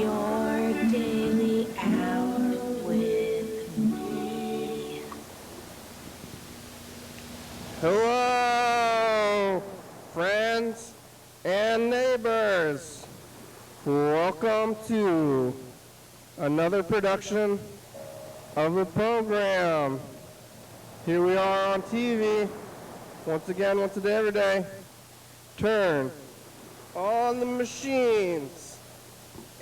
your daily hour with me. Hello, friends and neighbors. Welcome to another production of the program. Here we are on TV, once again, once a day, every day. Turn on the machines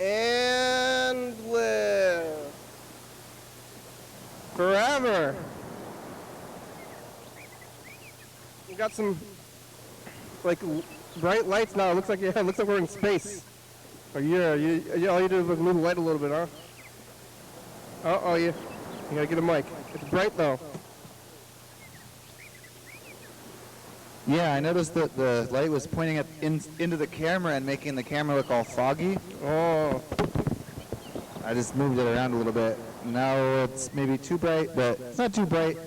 and live forever. We got some like bright lights now. It looks like we're in space. Oh yeah, all you do is like move the light a little bit, huh? Oh, you gotta get a mic. It's bright though. Yeah, I noticed that the light was pointing into the camera and making the camera look all foggy. Oh. I just moved it around a little bit. Now it's maybe too bright, but it's not too bright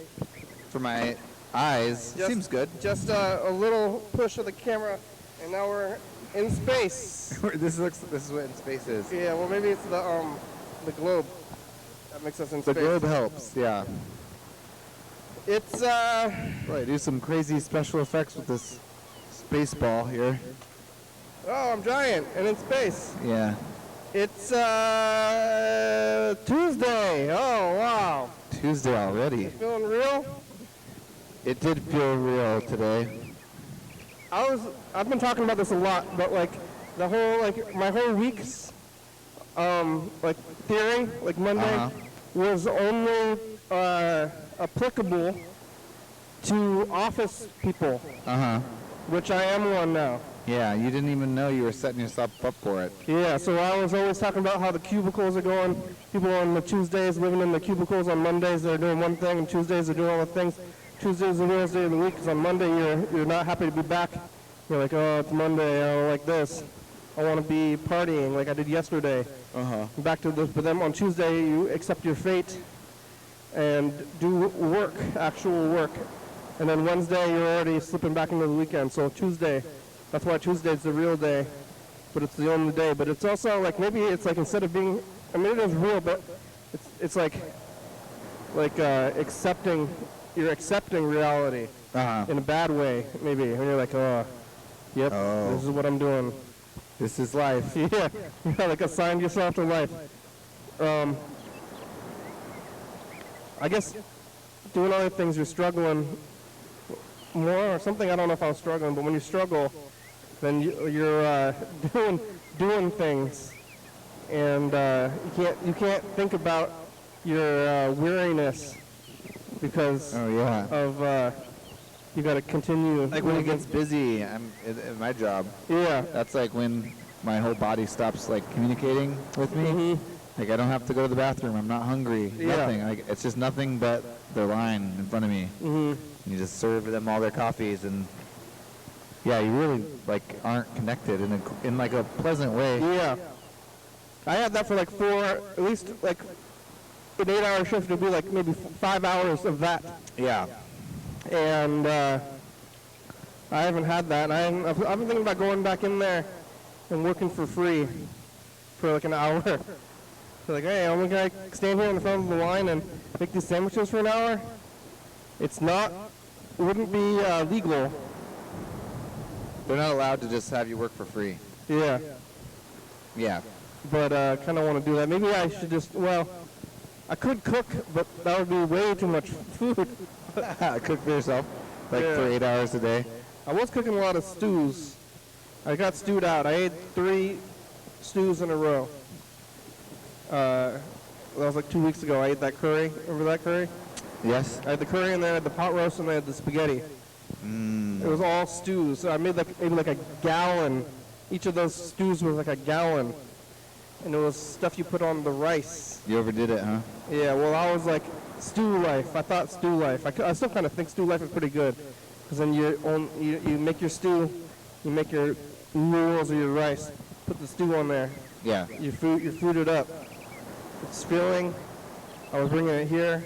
for my eyes. Seems good. Just a little push of the camera, and now we're in space. This is what in space is. Yeah, well maybe it's the globe that makes us in space. The globe helps, yeah. It's Boy, do some crazy special effects with this space ball here. Oh, I'm giant and in space. Yeah. It's Tuesday. Oh wow. Tuesday already. You feeling real? It did feel real today. I've been talking about this a lot, but like the whole my whole week's like theory, like Monday, was only applicable to office people. Which I am one now. Yeah, you didn't even know you were setting yourself up for it. Yeah, so I was always talking about how the cubicles are going. People on the Tuesdays living in the cubicles. On Mondays they're doing one thing, and Tuesdays they're doing all the things. Tuesdays the worst day of the week, because on Monday you're not happy to be back. You're like, oh, it's Monday, I don't like this. I want to be partying like I did yesterday. Back to this, but then on Tuesday you accept your fate and do work, actual work. And then Wednesday you're already slipping back into the weekend. So Tuesday, that's why Tuesday's the real day, but it's the only day. But it's also like, maybe it's like instead of being, I mean it is real, but it's like accepting, you're accepting reality in a bad way, maybe. And you're like, oh, yep, this is what I'm doing. This is life. Yeah, like assigned yourself to life. I guess doing other things you're struggling more or something. I don't know if I'm struggling, but when you struggle, then you're doing things, and you can't think about your weariness because of you got to continue. Like when it gets busy, I'm at my job. Yeah, that's like when my whole body stops like communicating with me. Like I don't have to go to the bathroom. I'm not hungry. Nothing. Like it's just nothing but their line in front of me. You just serve them all their coffees, and yeah, you really like aren't connected in like a pleasant way. Yeah, I had that for like at least like an 8-hour shift. It'd be like maybe 5 hours of that. Yeah. And I haven't had that. I've been thinking about going back in there and working for free for like an hour. So like, hey, I'm gonna stand here in the front of the line and make these sandwiches for an hour. It wouldn't be legal. They're not allowed to just have you work for free. Yeah. Yeah. But kind of want to do that. Maybe I should just, I could cook, but that would be way too much food. Cook for yourself, for 8 hours a day. I was cooking a lot of stews. I got stewed out. I ate 3 stews in a row. That was like 2 weeks ago. I ate that curry. Remember that curry? Yes. I had the curry, and then I had the pot roast, and then I had the spaghetti. It was all stews. So I made maybe like a gallon. Each of those stews was like a gallon. And it was stuff you put on the rice. You overdid it, huh? Yeah, well, I was like, stew life. I thought stew life. I still kind of think stew life is pretty good. Because then you make your stew, you make your noodles or your rice, put the stew on there. Yeah. You food it up. It's filling. I was bringing it here.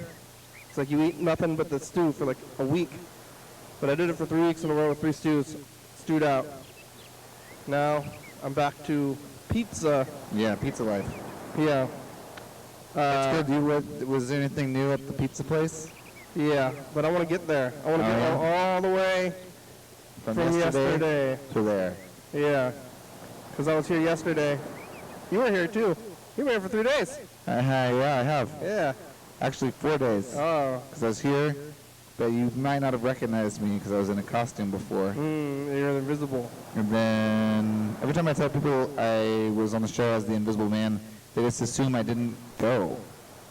It's like you eat nothing but the stew for like a week. But I did it for 3 weeks in a row with 3 stews, stewed out. Now I'm back to pizza. Yeah, pizza life. Yeah. That's good. Was there anything new at the pizza place? Yeah, but I want to get there. I want to get all the way from yesterday to there. Yeah, because I was here yesterday. You were here too. You were here for 3 days. Yeah, I have. Yeah. Actually, 4 days. Oh. Because I was here, but you might not have recognized me because I was in a costume before. You're invisible. And then every time I tell people I was on the show as the Invisible Man, they just assume I didn't go.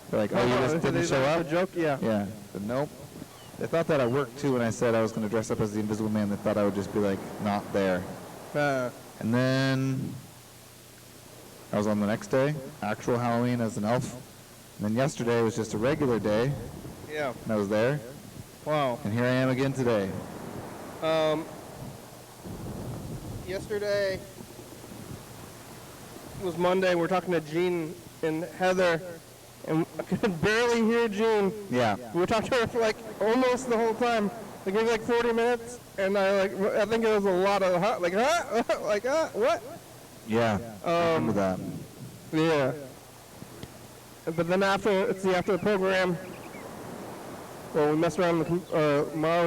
They're like, oh, you just didn't show up? A joke? Yeah. Yeah. But nope. They thought that I worked too when I said I was going to dress up as the Invisible Man. They thought I would just be like, not there. And then I was on the next day, actual Halloween as an elf. And then yesterday was just a regular day. Yeah. And I was there. Wow. And here I am again today. Yesterday was Monday. We're talking to Gene and Heather, and I could barely hear Gene. Yeah. We were talking to her for like almost the whole time, like maybe like 40 minutes, and I think it was a lot of what? Yeah. I remember that. Yeah. But then after the program, well, we messed around with we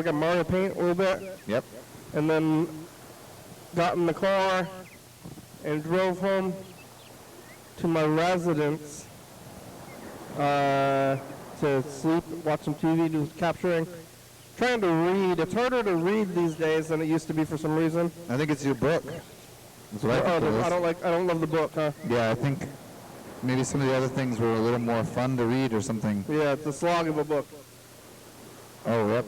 got Mario Paint a little bit. Yep. And then got in the car and drove home to my residence to sleep, watch some TV, do capturing. Trying to read. It's harder to read these days than it used to be for some reason. I think it's your book. That's what I think it is. I don't love the book, huh? Yeah, I think maybe some of the other things were a little more fun to read or something. Yeah, it's a slog of a book. Oh, yep.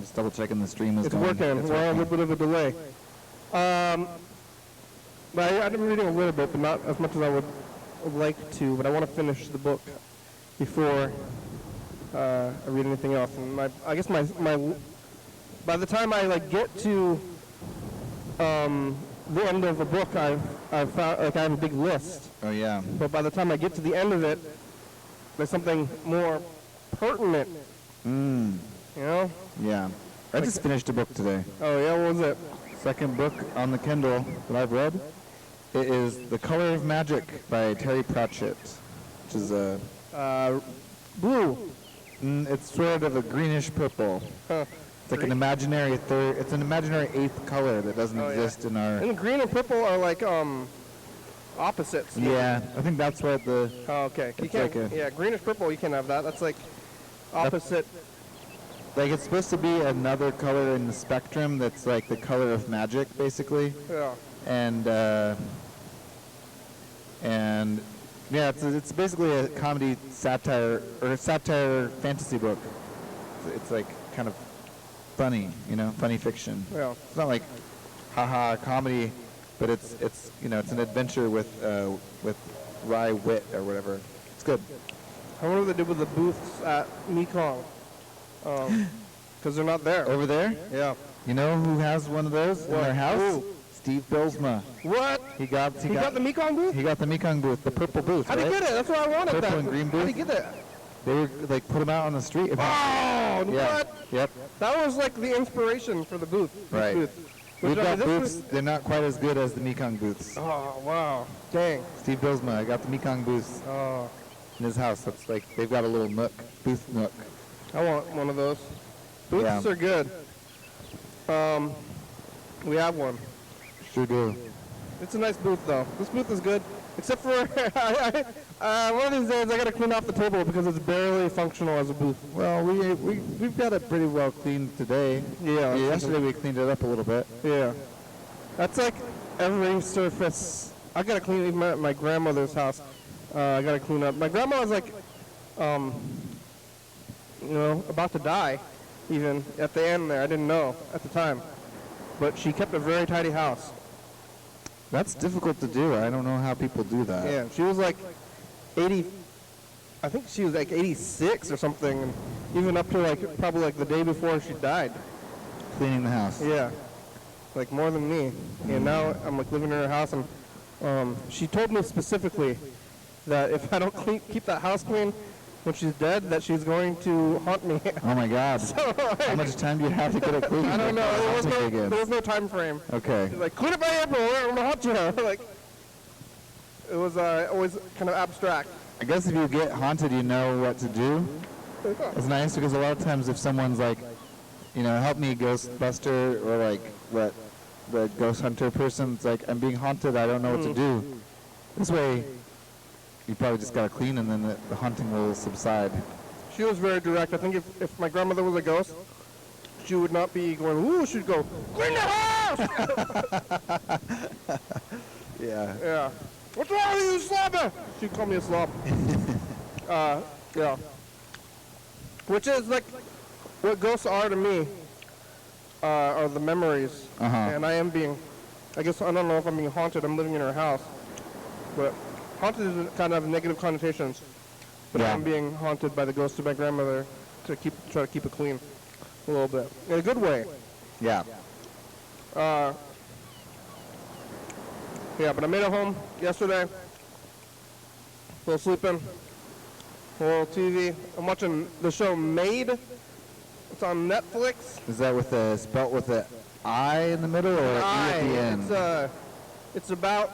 Just double checking the stream is it's going. Working. We're on a little bit of a delay. But I've been reading a little bit, but not as much as I would like to. But I want to finish the book before I read anything else. And I guess my by the time I get to the end of a book, I've found I have a big list. Oh yeah. But by the time I get to the end of it, there's something more pertinent. You know? Yeah. I just finished a book today. Oh yeah, what was it? Second book on the Kindle that I've read. It is The Color of Magic by Terry Pratchett, which is a blue. It's sort of a greenish purple. Huh. It's like an imaginary it's an imaginary eighth color that doesn't exist in our. And green and purple are like opposites. Yeah, I think that's what the. Oh, okay. You can't. Greenish purple. You can't have that. That's like opposite. Like it's supposed to be another color in the spectrum that's like the color of magic, basically. Yeah. And yeah, it's basically a comedy satire or a satire fantasy book. It's like kind of funny, funny fiction. Yeah. It's not like haha comedy, but it's it's an adventure with wry wit or whatever. It's good. I wonder what they did with the booths at Mekong. Because they're not there. Over there? Yeah. You know who has one of those in their house? Ooh. Steve Bilsma. What? He got the Mekong booth? He got the Mekong booth, the purple booth. How'd he get it? That's what I wanted. Purple and green booth. How'd he get it? They were like put him out on the street. Oh, yeah. what? Yep. That was like the inspiration for the booth. Right. Booth. We've got booths. They're not quite as good as the Mekong booths. Oh, wow. Dang. Steve Bilsma, I got the Mekong booths in his house. That's like they've got a little booth nook. I want one of those. Booths are good. We have one. Sure do. It's a nice booth, though. This booth is good, except for one of these days I got to clean off the table because it's barely functional as a booth. Well, we've got it pretty well cleaned today. Yeah. Yesterday we cleaned it up a little bit. Yeah. That's like every surface. I got to clean even at my grandmother's house. I got to clean up. My grandma was like, about to die, even at the end there. I didn't know at the time, but she kept a very tidy house. That's difficult to do. I don't know how people do that. Yeah, she was like 80. I think she was like 86 or something, and even up to probably like the day before she died. Cleaning the house. Yeah, like more than me. And now I'm like living in her house, and she told me specifically that if I don't keep that house clean when she's dead, that she's going to haunt me. Oh my God! How much time do you have to get it clean? I don't know. There was no time frame. Okay. She's like, clean it by April, I'm gonna haunt you. Like, It was always kind of abstract. I guess if you get haunted, you know what to do. It's nice because a lot of times if someone's like, you know, help me Ghostbuster, or like what the ghost hunter person's like, I'm being haunted, I don't know what to do. This way, you probably just gotta clean and then the haunting will subside. She was very direct. I think if my grandmother was a ghost, she would not be going, ooh, she'd go, clean the house! Yeah. Yeah. What's wrong with you, slobber? She'd call me a slob. Yeah. Which is like what ghosts are to me, are the memories. And I am being, I guess, I don't know if I'm being haunted. I'm living in her house. But haunted is kind of negative connotations. But Yeah. I'm being haunted by the ghost of my grandmother to try to keep it clean a little bit. In a good way. Yeah. Yeah, but I made it home yesterday. A little sleeping. A little TV. I'm watching the show Made. It's on Netflix. Is that with the spelt with the I in the middle or E at the end? It's about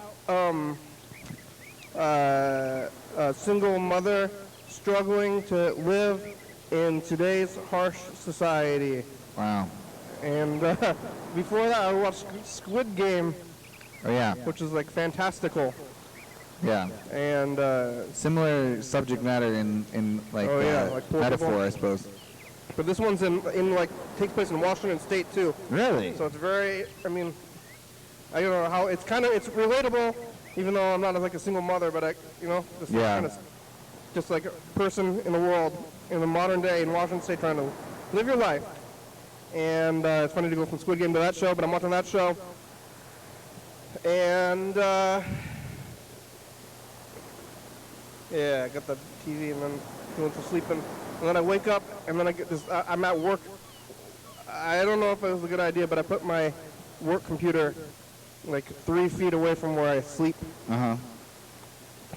a single mother struggling to live in today's harsh society. Wow. And before that, I watched Squid Game, Oh yeah. which is like fantastical. Yeah. And Similar subject matter in like, Oh, yeah, like portable. metaphor, I suppose. but this one's in like takes place in Washington State too. Really? So it's very, I mean, I don't know how it's relatable, even though I'm not like a single mother, but just Yeah. kind of just like a person in the world in the modern day in Washington State trying to live your life. And it's funny to go from Squid Game to that show, but I'm watching that show. And yeah, I got the TV and then doing some sleeping. And then I wake up and then I get this, I'm at work. I don't know if it was a good idea, but I put my work computer like 3 feet away from where I sleep. Uh-huh.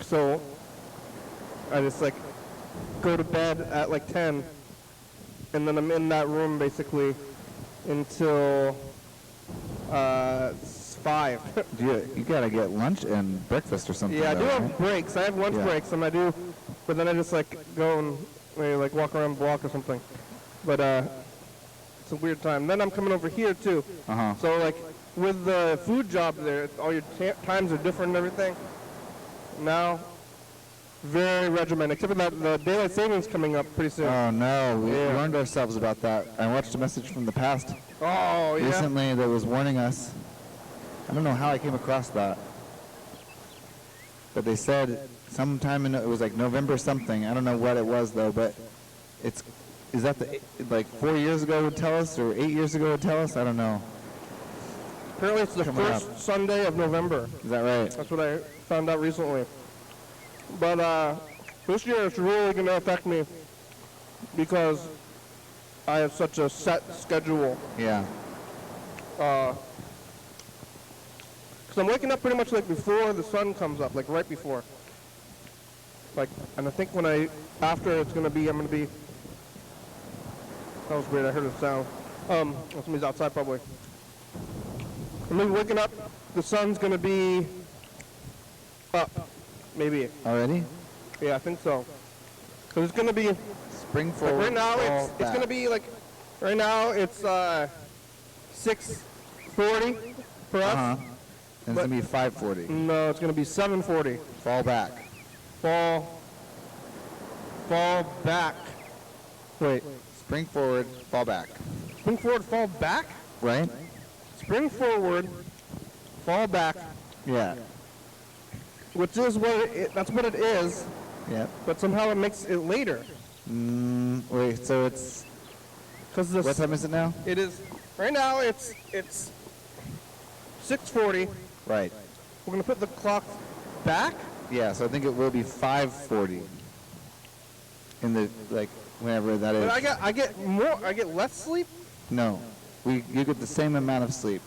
So I just like go to bed at like 10, and then I'm in that room basically until 5. You gotta get lunch and breakfast or something. Yeah, I do though, have right? breaks. I have lunch Yeah. breaks, and I do, but then I just like go and maybe like walk around the block or something. But it's a weird time. Then I'm coming over here too. Uh-huh. So like with the food job there, all your times are different and everything. Now, very regimented, except for that the daylight savings coming up pretty soon. Oh no, we Yeah. warned ourselves about that. I watched a message from the past Oh yeah. recently that was warning us. I don't know how I came across that. But they said sometime it was like November something. I don't know what it was though, but is that like 4 years ago would tell us, or 8 years ago would tell us? I don't know. Apparently it's the Coming first up. Sunday of November. Is that right? That's what I found out recently. But this year it's really going to affect me because I have such a set schedule. Yeah. Because I'm waking up pretty much like before the sun comes up, like right before. Like, and I think after it's going to be, I'm going to be, that was weird, I heard a sound. Somebody's outside probably. I'm maybe waking up, the sun's going to be up, maybe. Already? Yeah, I think so. Because it's going to be, like Spring forward. right now fall it's going to back. be like, right now it's 6:40 for us. Uh-huh. And it's gonna be 5:40. No, it's going to be 7:40. Fall back. Fall back. Wait, Spring forward, fall back. spring forward, fall back? Right? Spring forward, fall back, Yeah. which is that's what it is, Yeah. but somehow it makes it later. Wait, so it's, Because what time is it now? it is, right now it's 6:40. Right. We're going to put the clock back? Yeah, so I think it will be 5:40. In the, like, whenever that is. But I get less sleep? No. You get the same amount of sleep.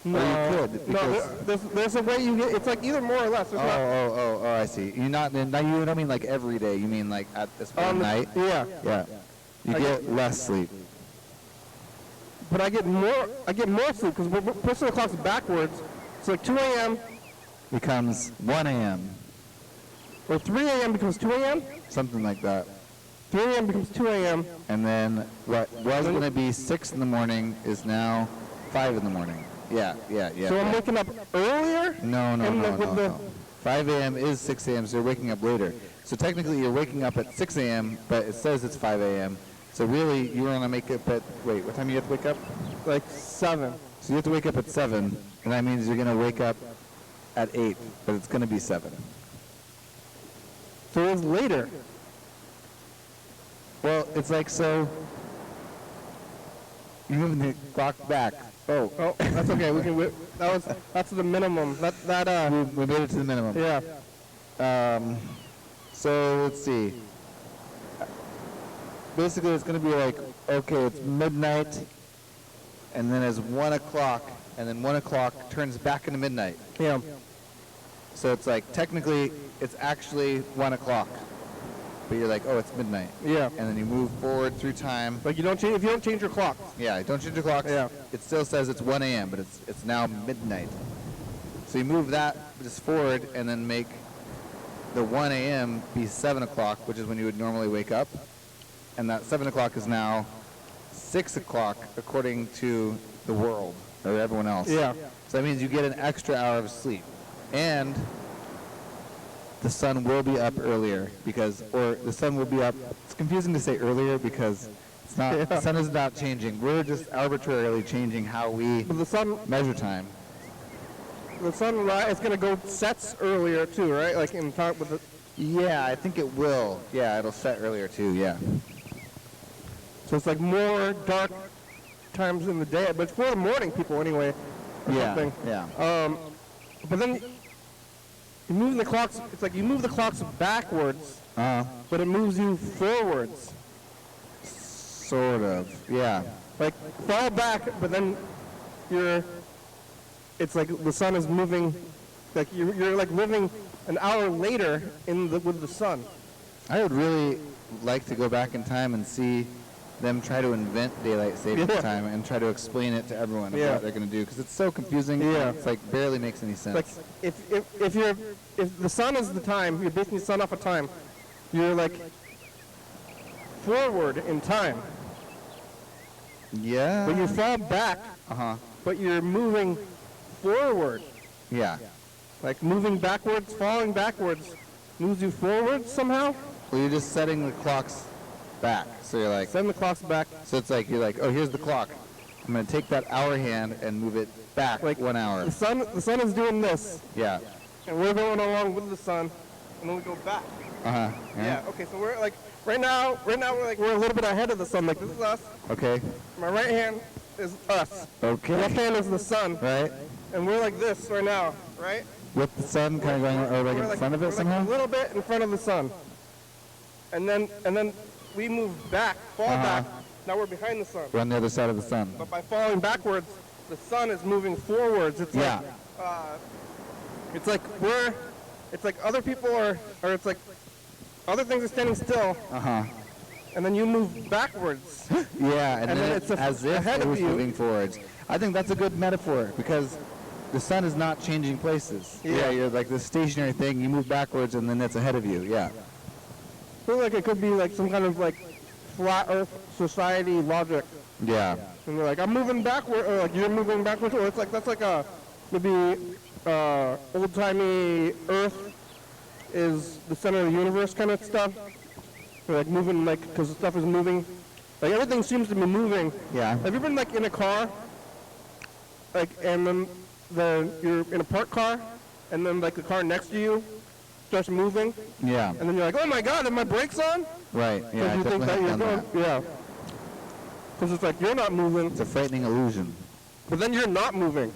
Or you could, No, because... there's a way you get, it's like either more or less. There's not, Oh, I see. You don't mean like every day. You mean like at this one night? Yeah. Yeah. You I get less sleep. But I get more sleep because we're pushing the clocks backwards. It's like 2 a.m. Becomes 1 a.m. or 3 a.m. becomes 2 a.m.? Something like that. 3 a.m. becomes 2 a.m. And then what was going to be 6 in the morning is now 5 in the morning. Yeah. So I'm waking up earlier? No. 5 a.m. is 6 a.m., so you're waking up later. So technically you're waking up at 6 a.m., but it says it's 5 a.m. So really you want to make up at, wait, what time do you have to wake up? Like 7. So you have to wake up at 7, and that means you're going to wake up at 8, but it's going to be 7. So it's later. Well, it's like, so you're moving the clock back. Oh, that's okay. That's the minimum. We made it to the minimum. Yeah. So let's see. Basically, it's going to be like, okay, it's midnight, and then it's 1 o'clock, and then 1 o'clock turns back into midnight. Yeah. So it's like, technically, it's actually 1 o'clock, but you're like, oh, it's midnight. Yeah. And then you move forward through time. Like if you don't change your clock. Yeah, don't change your clocks. Yeah. It still says it's 1 a.m., but it's now midnight. So you move that just forward and then make the 1 a.m. be 7 o'clock, which is when you would normally wake up. And that 7 o'clock is now 6 o'clock according to the world or everyone else. Yeah. So that means you get an extra hour of sleep. And the sun will be up earlier or the sun will be up. It's confusing to say earlier because it's not. Yeah. The sun is not changing. We're just arbitrarily changing how we But the sun is going to go sets earlier too, right? Like in time with the. Yeah, I think it will. Yeah, it'll set earlier too. Yeah. So it's like more dark times in the day, but it's for the morning people anyway. Or something. Yeah. But then you move the clocks. It's like you move the clocks backwards, but it moves you forwards. Sort of. Yeah. Like fall back, but then it's like the sun is moving. Like you're like living an hour later with the sun. I would really like to go back in time and see them try to invent daylight savings time and try to explain it to everyone what they're going to do because it's so confusing. Yeah. It's like barely makes any sense. Like if the sun is the time, you're basing the sun off of time. You're like forward in time. Yeah. But you fall back. But you're moving forward. Yeah. Like moving backwards, falling backwards moves you forward somehow. Well, you're just setting the clocks back. So you're like, Send the clocks back. so it's like, you're like, oh, here's the clock. I'm going to take that hour hand and move it back Like 1 hour. The sun is doing this, Yeah. and we're going along with the sun, and then we go back. Yeah. Okay. So we're like right now we're a little bit ahead of the sun. Like this is us. Okay. My right hand is us. Okay. Left hand is the sun. Right. And we're like this right now, right? With the sun kind of going We're in front of it we're somehow? Like a little bit in front of the sun. And then we move back, fall back. Now we're behind the sun. We're on the other side of the sun. But by falling backwards, the sun is moving forwards. It's Yeah. it's like other people are, or it's like other things are standing still, and then you move backwards. Yeah, and then it's as if ahead it of was you. moving forwards. I think that's a good metaphor because the sun is not changing places. Yeah. You're like this stationary thing. You move backwards, and then it's ahead of you. Yeah. I feel like it could be like some kind of like flat Earth society logic. Yeah. And they're like, I'm moving backward, or like you're moving backwards, or it's like that's like a maybe old-timey Earth is the center of the universe kind of stuff. They're like moving like because the stuff is moving, like everything seems to be moving. Yeah. Have you been like in a car, like and then you're in a parked car, and then like the car next to you starts moving, Yeah. and then you're like, oh my God, are my brakes on? Right. Yeah. I you think definitely that have you're done going, that. yeah. Because it's like you're not moving, It's a frightening illusion. but then you're not moving.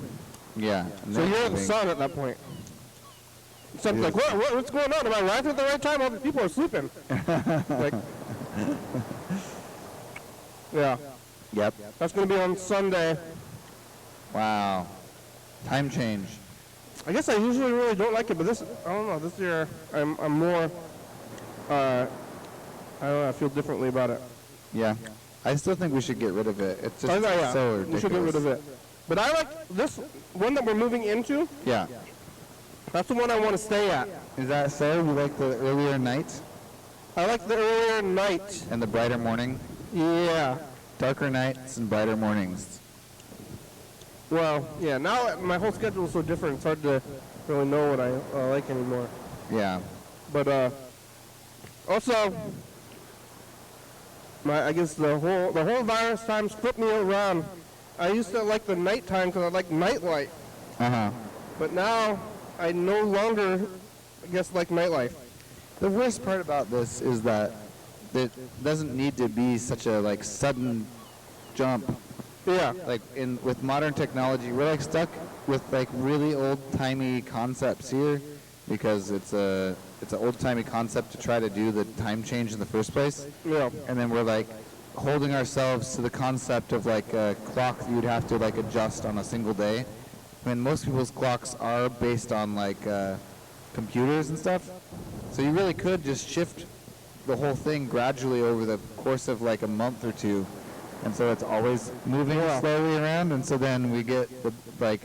Yeah. and So then you're the moving. sun at that point. Sun's like, what's going on? Am I arriving at the right time? All the people are sleeping. Like, yeah, Yep. that's going to be on Sunday. Wow. Time change. I guess I usually really don't like it, but I don't know, this year I'm more, I don't know, I feel differently about it. Yeah. I still think we should get rid of it. It's just I know, yeah, so ridiculous. we should get rid of it. But I like this one that we're moving into. Yeah. That's the one I want to stay at. Is that so? You like the earlier night I like the earlier night. and the brighter morning? Yeah. Darker nights and brighter mornings. Well, yeah, now my whole schedule is so different, it's hard to really know what I like anymore. Yeah. But also, I guess the whole virus times flipped me around. I used to like the nighttime because I like nightlight, Uh-huh. but now I no longer, I guess, like nightlife. The worst part about this is that it doesn't need to be such a like sudden jump. Yeah. Like with modern technology, we're like stuck with like really old-timey concepts here because it's an old-timey concept to try to do the time change in the first place. Yeah. And then we're like holding ourselves to the concept of like a clock that you'd have to like adjust on a single day. When most people's clocks are based on like computers and stuff. So you really could just shift the whole thing gradually over the course of like a month or two. And so it's always moving slowly around, and so then we get the, like,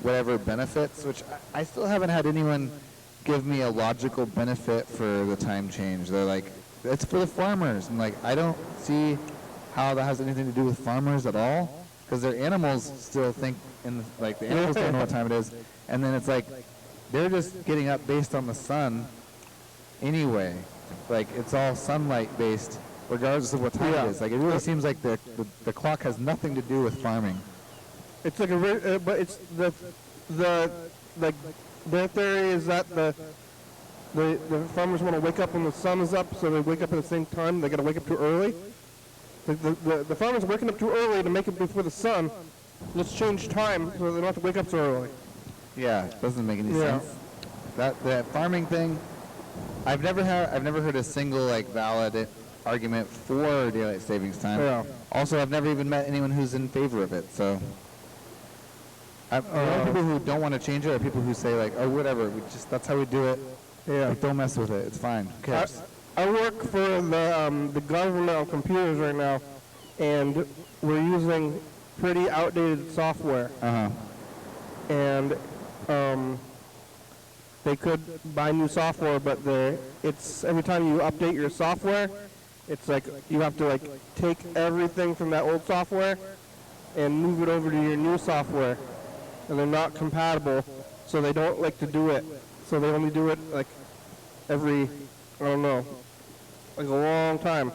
whatever benefits, which I still haven't had anyone give me a logical benefit for the time change. They're like, it's for the farmers. I'm like, I don't see how that has anything to do with farmers at all, because their animals still think, like, the animals don't know what time it is, and then it's like, they're just getting up based on the sun anyway. Like, it's all sunlight-based, regardless of what time it is. Like, it really seems like the clock has nothing to do with farming. It's like but it's their theory is that the farmers want to wake up when the sun is up, so they wake up at the same time. They got to wake up too early. The farmers are waking up too early to make it before the sun. Let's change time so they don't have to wake up so early. Yeah, it doesn't make any sense. That farming thing, I've never heard a single like valid argument for daylight savings time. Yeah. Also, I've never even met anyone who's in favor of it. So, a lot of people who don't want to change it are people who say like, oh, whatever, that's how we do it. Yeah. Like, don't mess with it. It's fine. Who cares? I work for the government on computers right now, and we're using pretty outdated software. Uh-huh. And they could buy new software, but it's every time you update your software, it's like you have to like take everything from that old software and move it over to your new software, and they're not compatible, so they don't like to do it. So they only do it like every, I don't know, like a long time.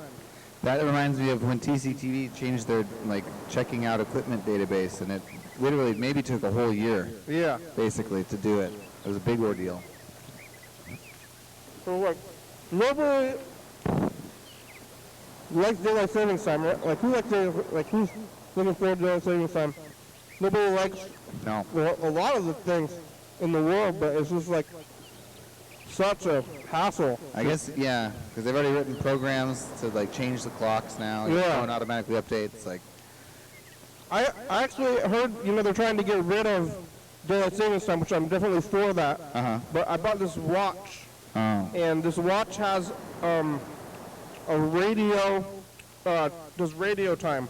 That reminds me of when TCTV changed their like checking out equipment database, and it literally maybe took a whole year. Yeah. Basically to do it. It was a big ordeal. So like, nobody likes daylight savings time, right? Like who's looking forward to daylight savings time? Nobody likes No. a lot of the things in the world, but it's just like such a hassle. I guess, yeah, because they've already written programs to like change the clocks now. Your Yeah. phone automatically updates. Like, I actually heard, they're trying to get rid of daylight savings time, which I'm definitely for that. But I bought this watch, and this watch has a radio, does radio time.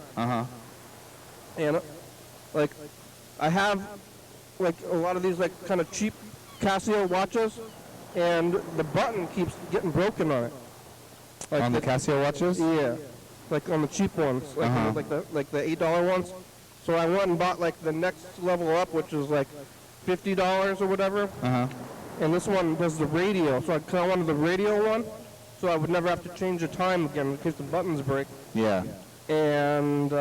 And like, I have like a lot of these like kind of cheap Casio watches, and the button keeps getting broken on it. Like on the Casio watches? Yeah, like on the cheap ones, like the $8 ones. So I went and bought like the next level up, which is like $50 or whatever. And this one does the radio, so I wanted the radio one, so I would never have to change the time again in case the buttons break. Yeah. And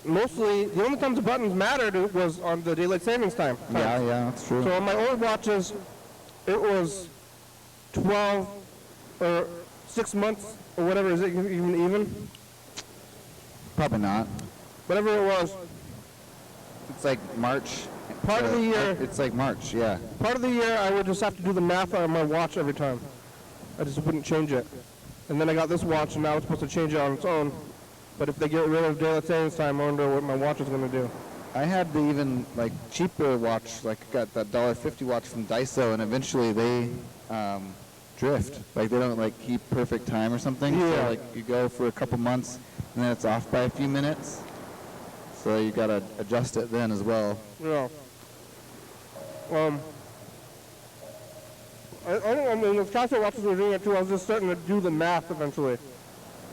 mostly, the only times the buttons mattered was on the daylight savings time. Yeah, that's true. So on my old watches, it was 12 or 6 months or whatever. Is it even? Probably not. Whatever it was. It's like March. Part of the year. It's like March, yeah. Part of the year, I would just have to do the math on my watch every time. I just wouldn't change it. And then I got this watch, and now it's supposed to change it on its own. But if they get rid of daylight savings time, I wonder what my watch is going to do. I had the even like cheaper watch, like got that $1.50 watch from Daiso, and eventually they drift. Like they don't like keep perfect time or something. Yeah. So like you go for a couple months, and then it's off by a few minutes. So you gotta adjust it then as well. Yeah. I mean, the concert watches were doing it too. I was just starting to do the math eventually.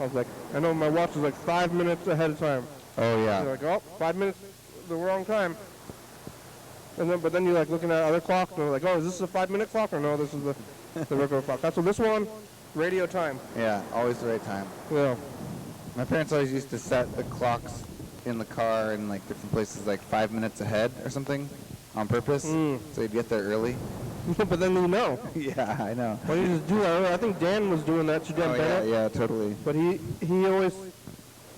I was like, I know my watch is like 5 minutes ahead of time. Oh, yeah. You're like, oh, 5 minutes, the wrong time. And then, but then you're like looking at other clocks, and you're like, oh, is this a 5-minute clock or no? This is the regular clock. That's what this one, radio time. Yeah, always the right time. Yeah. My parents always used to set the clocks in the car in like different places like 5 minutes ahead or something on purpose. So you'd get there early. But then you know. Yeah, I know. Why don't you just do that? I think Dan was doing that to Dan Oh, yeah, Bennett. yeah, totally. But he always,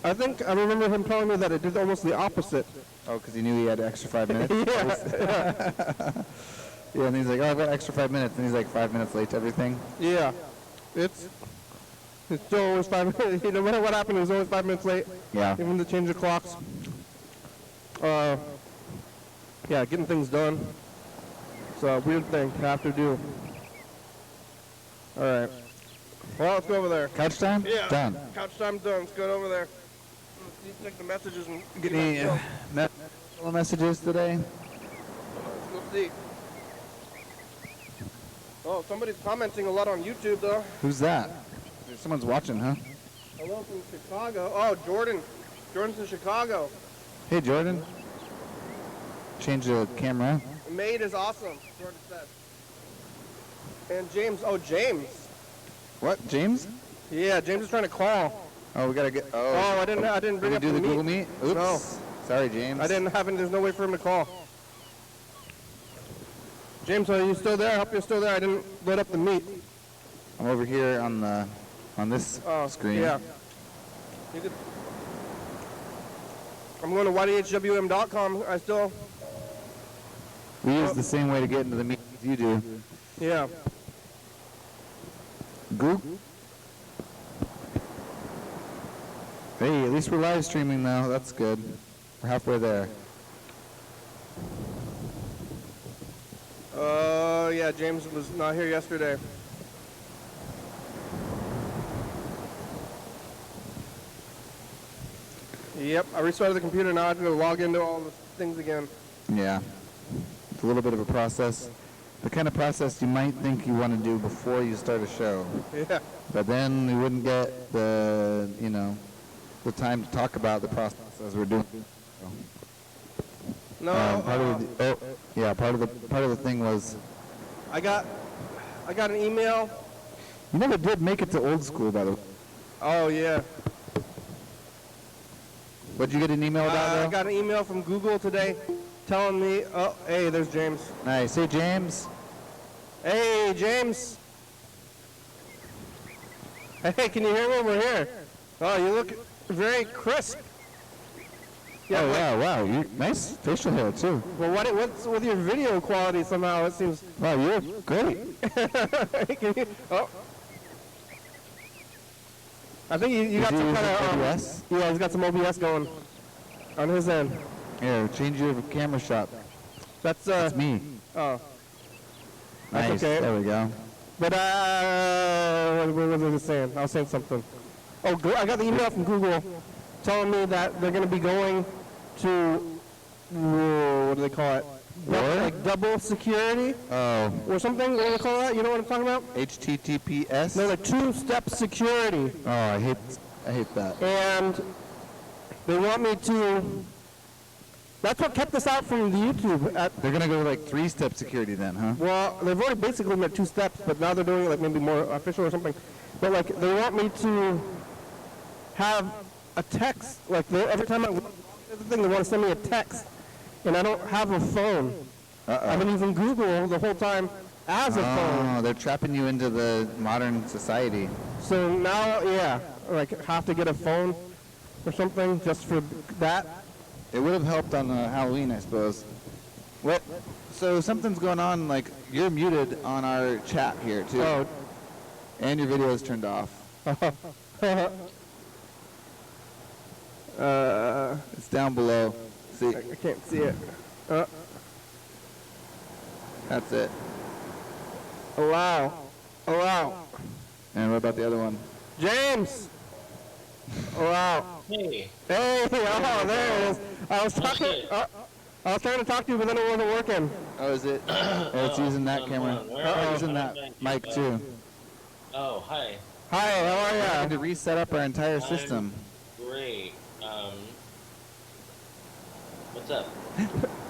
I think, I remember him telling me that it did almost the opposite. Oh, because he knew he had an extra 5 minutes? Yeah. Yeah, and he's like, oh, I've got extra 5 minutes. And he's like 5 minutes late to everything. Yeah. It's still always 5 minutes. No matter what happened, it was always 5 minutes late. Yeah. Even to change the clocks. Yeah, getting things done. It's a weird thing to have to do. All right. Well, let's go over there. Couch time? Yeah. Done. Couch time's done. Let's go over there. Let's check the messages and Get any messages today? Let's go see. Oh, somebody's commenting a lot on YouTube, though. Who's that? Someone's watching, huh? Hello from Chicago. Oh, Jordan. Jordan's in Chicago. Hey, Jordan. Change the camera. Made is awesome, Jordan said. And James. Oh, James. What, James? Yeah, James is trying to call. Oh, we gotta get. Oh, I didn't bring Did up we do the the Google meet. Meet? Oops. No. Sorry, James. I didn't have it. There's no way for him to call. James, are you still there? I hope you're still there. I didn't lit up the meet. I'm over here on this screen. Yeah. You could, I'm going to YDHWM.com. I still. We use the same way to get into the meet as you do. Yeah. Google. Hey, at least we're live streaming now. That's good. We're halfway there. Yeah, James was not here yesterday. Yep, I restarted the computer. Now I have to go log into all the things again. Yeah. It's a little bit of a process. The kind of process you might think you want to do before you start a show. Yeah. But then we wouldn't get the, the time to talk about the process as we're doing. No. Part of the thing was I got an email. you never did make it to old school, by the way. Oh yeah. What, did you get an email about I though? got an email from Google today telling me, oh, hey, there's James. Nice. Hey, James. Hey, James. Hey, can you hear me? We're here. Oh, you look very crisp. Yeah, oh, yeah, wow. You nice facial hair, too. Well, what's with your video quality somehow? It seems... Wow, you're great. Oh. I think you got some kind of... OBS? Yeah, he's got some OBS going on his end. Here, change your camera shot. That's me. Oh. Nice. That's okay. There we go. But, what was I saying? I was saying something. Oh, I got the email from Google telling me that they're going to be going to, what do they call it? Like double security? Oh. Or something? What do they call that? You know what I'm talking about? HTTPS? No, like two-step security. Oh, I hate that. And they want me to... That's what kept us out from the YouTube. They're going to go like 3-step security then, huh? Well, they've already basically made 2 steps, but now they're doing it like maybe more official or something. But like, they want me to have a text, like every time I log into the thing, they want to send me a text, and I don't have a phone. I've been using Google the whole time as a phone. Oh, they're trapping you into the modern society. So now, yeah, like have to get a phone or something just for that. It would have helped on Halloween, I suppose. What? So something's going on, like you're muted on our chat here too. Oh. And your video is turned off. It's down below. See? I can't see it. That's it. Allow. And what about the other one? James! Allow. Hey. Hey, oh, there it is. I was talking. I was trying to talk to you, but then it wasn't working. Oh, is it? It's using that camera. Oh, Using that mic too. Oh, hi. Hi, how are I ya? had to reset up our entire system. Great. What's up?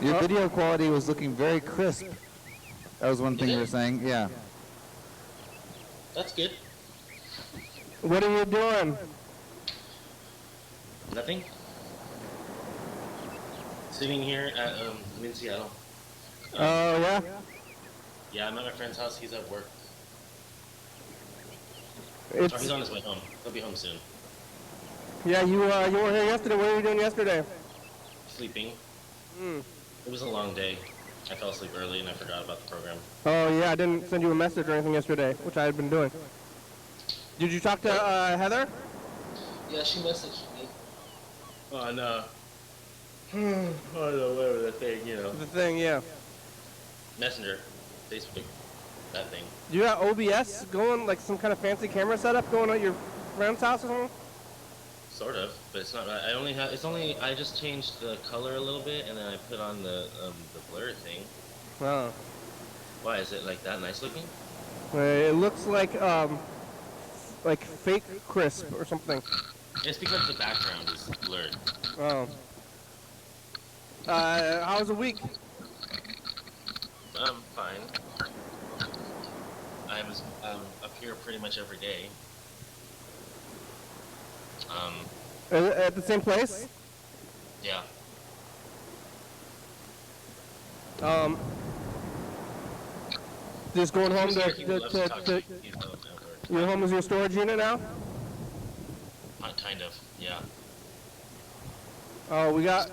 Your video quality was looking very crisp. That was one thing you were saying. Yeah. That's good. What are you doing? Nothing. Sitting here at I'm in Seattle. Oh, yeah? Yeah, I'm at my friend's house. He's at work. Or It's, he's on his way home. He'll be home soon. yeah, you were here yesterday. What were you doing yesterday? Sleeping. It was a long day. I fell asleep early and I forgot about the program. Oh, yeah, I didn't send you a message or anything yesterday, which I had been doing. Did you talk to Heather? Yeah, she messaged me. On whatever that thing, you know. The thing, yeah. Messenger, Facebook, that thing. Do you have OBS going, like some kind of fancy camera setup going at your friend's house or something? Sort of, but it's not. I only have. It's only. I just changed the color a little bit, and then I put on the blur thing. Oh. Why is it like that nice looking? It looks like fake crisp or something. It's because the background is blurred. Oh. How was the week? Fine. I was up here pretty much every day. At the same place? Yeah. Just going home He loves to talk to me. to He's at work. your home is your storage unit now? Kind of. Yeah. Oh, we got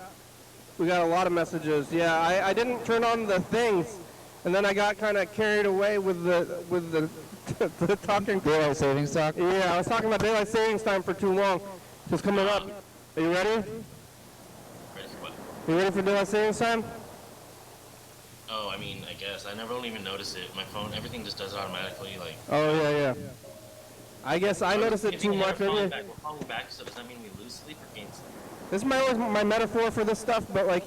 a lot of messages. Yeah, I didn't turn on the things, and then I got kind of carried away with the the talking. Daylight savings talk? Yeah, I was talking about daylight savings time for too long. Just coming up. Are you ready? Ready for what? You ready for daylight savings time? Oh, I mean, I guess. I never don't even notice it. My phone, everything just does it automatically. Like. Oh yeah. I guess I noticed it too much. We're falling back, so does that mean we lose sleep or gain sleep? This is my metaphor for this stuff, but like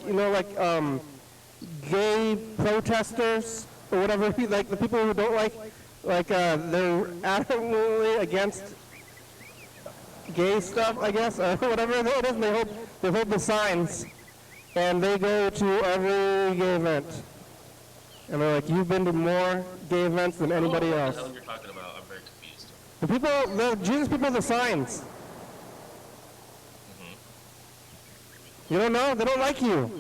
gay protesters or whatever, like the people who don't like they're adamantly against gay stuff, I guess, or whatever it is. And they hold the signs, and they go to every gay event, and they're like, "You've been to more gay events than anybody else." What the hell you're talking about? I'm very confused. The Jesus people with the signs. You don't know? They don't like you.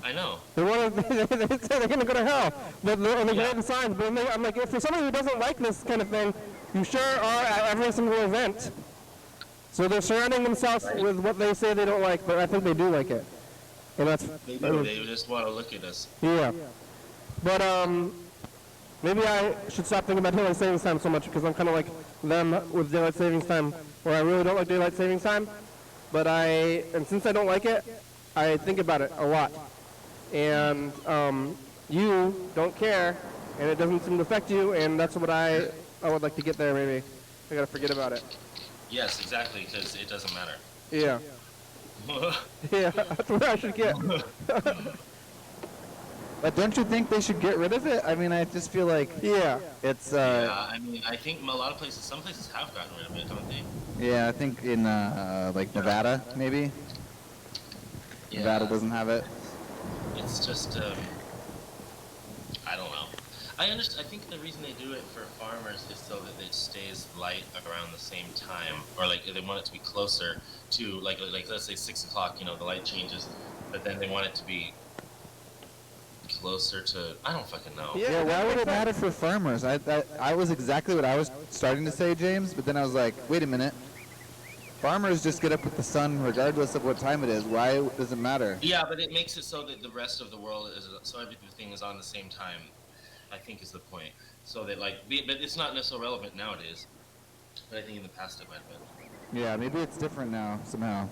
I know. They want to. They say they're going to go to hell, but they have the signs. But I'm like, for somebody who doesn't like this kind of thing, you sure are at every single event. So they're surrounding themselves with what they say they don't like, but I think they do like it. And that's. They do. They just want to look at us. Yeah. But maybe I should stop thinking about daylight savings time so much because I'm kind of like them with daylight savings time, where I really don't like daylight savings time. But since I don't like it, I think about it a lot. And you don't care, and it doesn't seem to affect you, and that's what I would like to get there, maybe. I gotta forget about it. Yes, exactly, because it doesn't matter. Yeah. Yeah, that's where I should get. But don't you think they should get rid of it? I mean, I just feel like Yeah. it's Yeah, I mean, I think a lot of places, some places have gotten rid of it, don't they? yeah, I think in like Nevada maybe. Yeah. Nevada doesn't have it. It's just, I don't know. I think the reason they do it for farmers is so that it stays light around the same time, or like they want it to be closer to like let's say 6 o'clock. You know, the light changes, but then they want it to be closer to. I don't fucking know. Yeah, why would it matter for farmers? I was exactly what I was starting to say, James, but then I was like, wait a minute. Farmers just get up with the sun regardless of what time it is. Why does it matter? Yeah, but it makes it so that the rest of the world is so everything is on the same time. I think is the point. So that but it's not necessarily relevant nowadays. But I think in the past it might have been. Yeah, maybe it's different now somehow.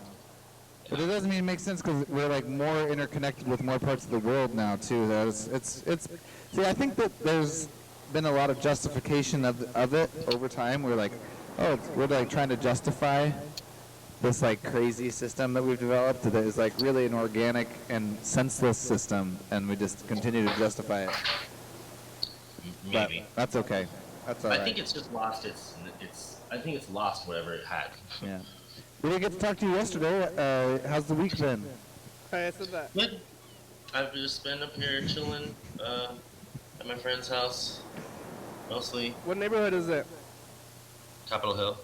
But it doesn't mean it makes sense because we're like more interconnected with more parts of the world now too. See, I think that there's been a lot of justification of it over time. We're like, we're like trying to justify this like crazy system that we've developed that is like really an organic and senseless system, and we just continue to justify it. Maybe. But that's okay. That's all right. I think it's just lost I think it's lost whatever it had. Yeah. We didn't get to talk to you yesterday. How's the week been? Hey, I said that. Good. I've just been up here chilling at my friend's house, mostly. What neighborhood is it? Capitol Hill.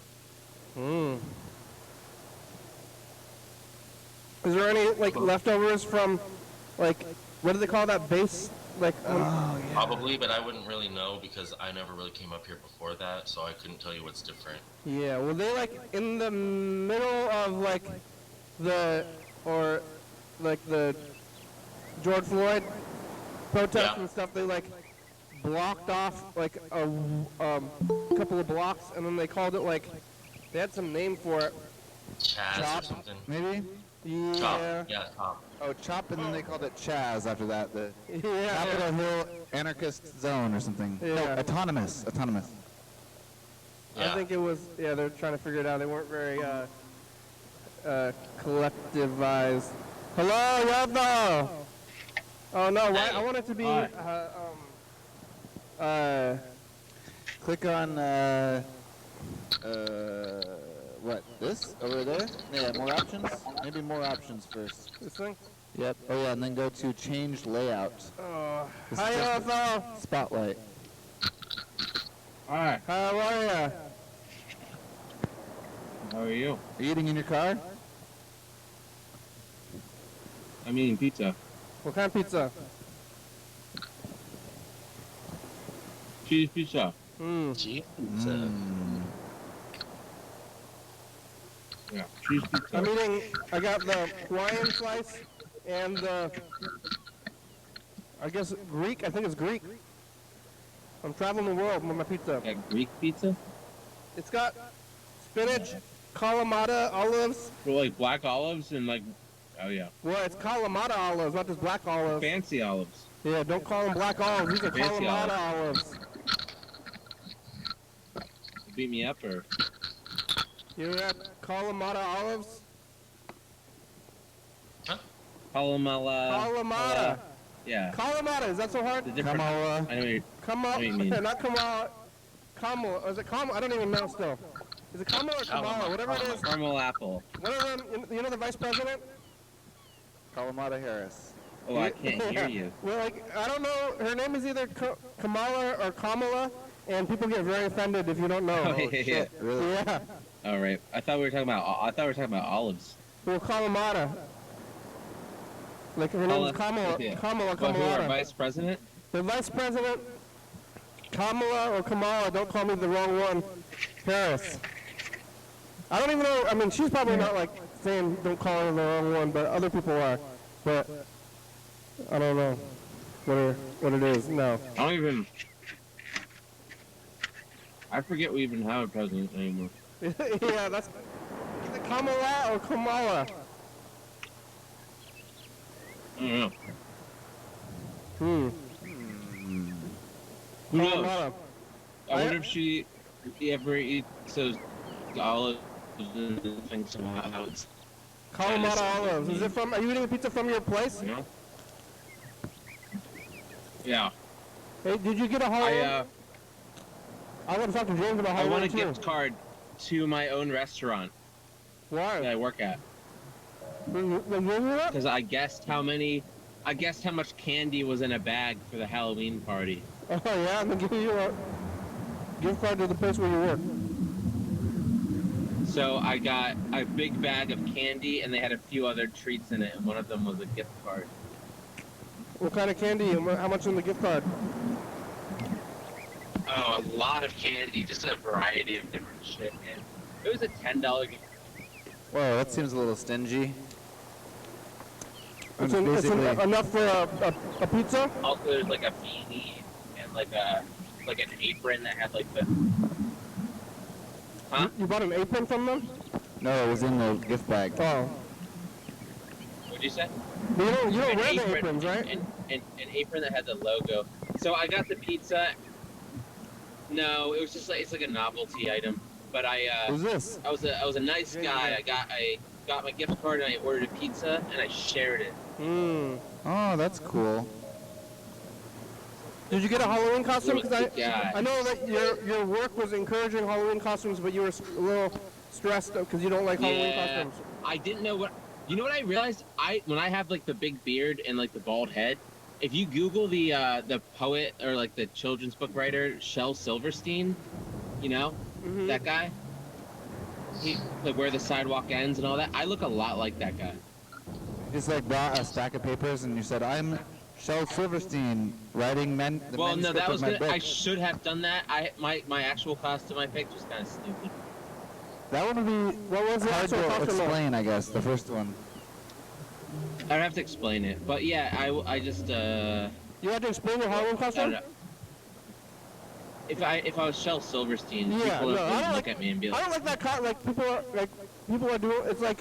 Is there any like leftovers from, like, what do they call that base? Like, Probably, but I wouldn't really know because I never really came up here before that, so I couldn't tell you what's different. yeah, were they like in the middle of like the George Floyd protests Yeah. and stuff? They like blocked off like a couple of blocks, and then they called it like they had some name for it. Chaz Chop, or something. maybe? Yeah. Chop. Yeah, Chop. Oh, Chop, and then they called it Chaz after that. The Yeah. Capitol Hill Anarchist Zone or something. Yeah. No, Autonomous. Yeah. I think it was. Yeah, they're trying to figure it out. They weren't very collectivized. Hello, Yava. Oh no, why? I want it to be. Click on, what, this? Over there? Yeah, more options? Maybe more options first. This thing. Yep. Oh yeah, and then go to change layout. This Hi, is just Yava. Spotlight. Hi, How are ya? how are you? Are you eating in your car? I'm eating pizza. What kind of pizza? Cheese pizza. Gee. Yeah, cheese pizza. I'm eating. I got the Hawaiian slice and the. I guess Greek. I think it's Greek. I'm traveling the world with my pizza. Got Greek pizza? It's got spinach, Kalamata olives. For like black olives and like, oh yeah, Well, it's Kalamata olives, not just black olives. fancy olives. Yeah, don't call them black olives. These are Fancy Kalamata olives. Beat me up or? You have Kalamata olives? Kalamata. Kalamata. Yeah. Kalamata. Is that so hard? The different. Kamala. I know you. Kamala. What do you mean? Not Kamala. Kamala. Is it Kamala? I don't even know still. Is it Kamala or Kamala? Whatever it is. Caramel apple. One of them, you know the vice president? Kalamata Harris. Oh, I can't hear you. Well, like, I don't know. Her name is either Kamala or Kamala, and people get very offended if you don't know. Oh, yeah. Really? Yeah. All right. I thought we were talking about olives. Well, Kalamata. Like, her name is Kamala. Yeah. Kamala But who, our Kamalata. vice president? The vice president, Kamala or Kamala, don't call me the wrong one, Harris. I don't even know, I mean, she's probably not like saying don't call her the wrong one, but other people are. But I don't know what it is. No. I forget we even have a president anymore. Yeah, that's. Is it Kamala or Kamala? I don't know. Hmm. Who knows? Kamala. I wonder if she ever eats those olives and things somehow. It's, Kalamata olives. Is it from? Are you eating a pizza from your place? you know? Yeah. Hey, did you get a Hawaiian? I want to talk to James about I Hawaiian want a too. gift card to my own restaurant that Why? I work at. Because Because I guessed how much candy was in a bag for the Halloween party. Oh yeah, I'm gonna give you a gift card to the place where you work. So I got a big bag of candy and they had a few other treats in it, and one of them was a gift card. What kind of candy and how much in the gift card? Oh, a lot of candy, just a variety of different shit. And it was a $10 gift card. Whoa, that seems a little stingy. It's enough for a pizza? Also, there's like a beanie and like an apron that had like the. Huh? You bought an apron from them? No, it was in the gift bag. Oh. What'd you say? But you don't An wear the apron- aprons, right? An apron that had the logo. So I got the pizza. No, it was just like it's like a novelty item. but Who's this? I was a nice guy. I got my gift card and I ordered a pizza and I shared it. Oh, that's cool. Did you get a Halloween costume? Because Yeah. I know that your work was encouraging Halloween costumes, but you were a little stressed because you don't like Halloween costumes. I didn't know what. You know what I realized? When I have like the big beard and like the bald head, if you Google the poet or like the children's book writer Shel Silverstein, you know that guy. He like where the sidewalk ends and all that. I look a lot like that guy. You just like brought a stack of papers and you said, "I'm Shel Silverstein writing the Well, no, manuscript that of was my good. book." I should have done that. My actual costume I picked was kind of stupid. That would be, what was the Hard actual to costume? explain, I guess, the first one. I'd have to explain it, but yeah, I just You had to explain your Halloween I don't costume? know. If I was Shel Silverstein, Yeah, people no, I would don't look at me and be I like, don't like that people are doing, it's like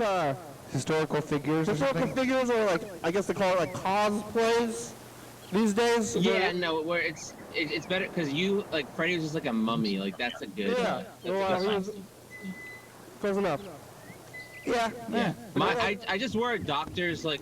Historical figures or historical something? figures or like, I guess they call it like cosplays these days. yeah, no, where it's better because you like Freddy was just like a mummy, like that's a good. Yeah, That's a well, good he was- costume. Close enough. Yeah. I just wore a doctor's Oh,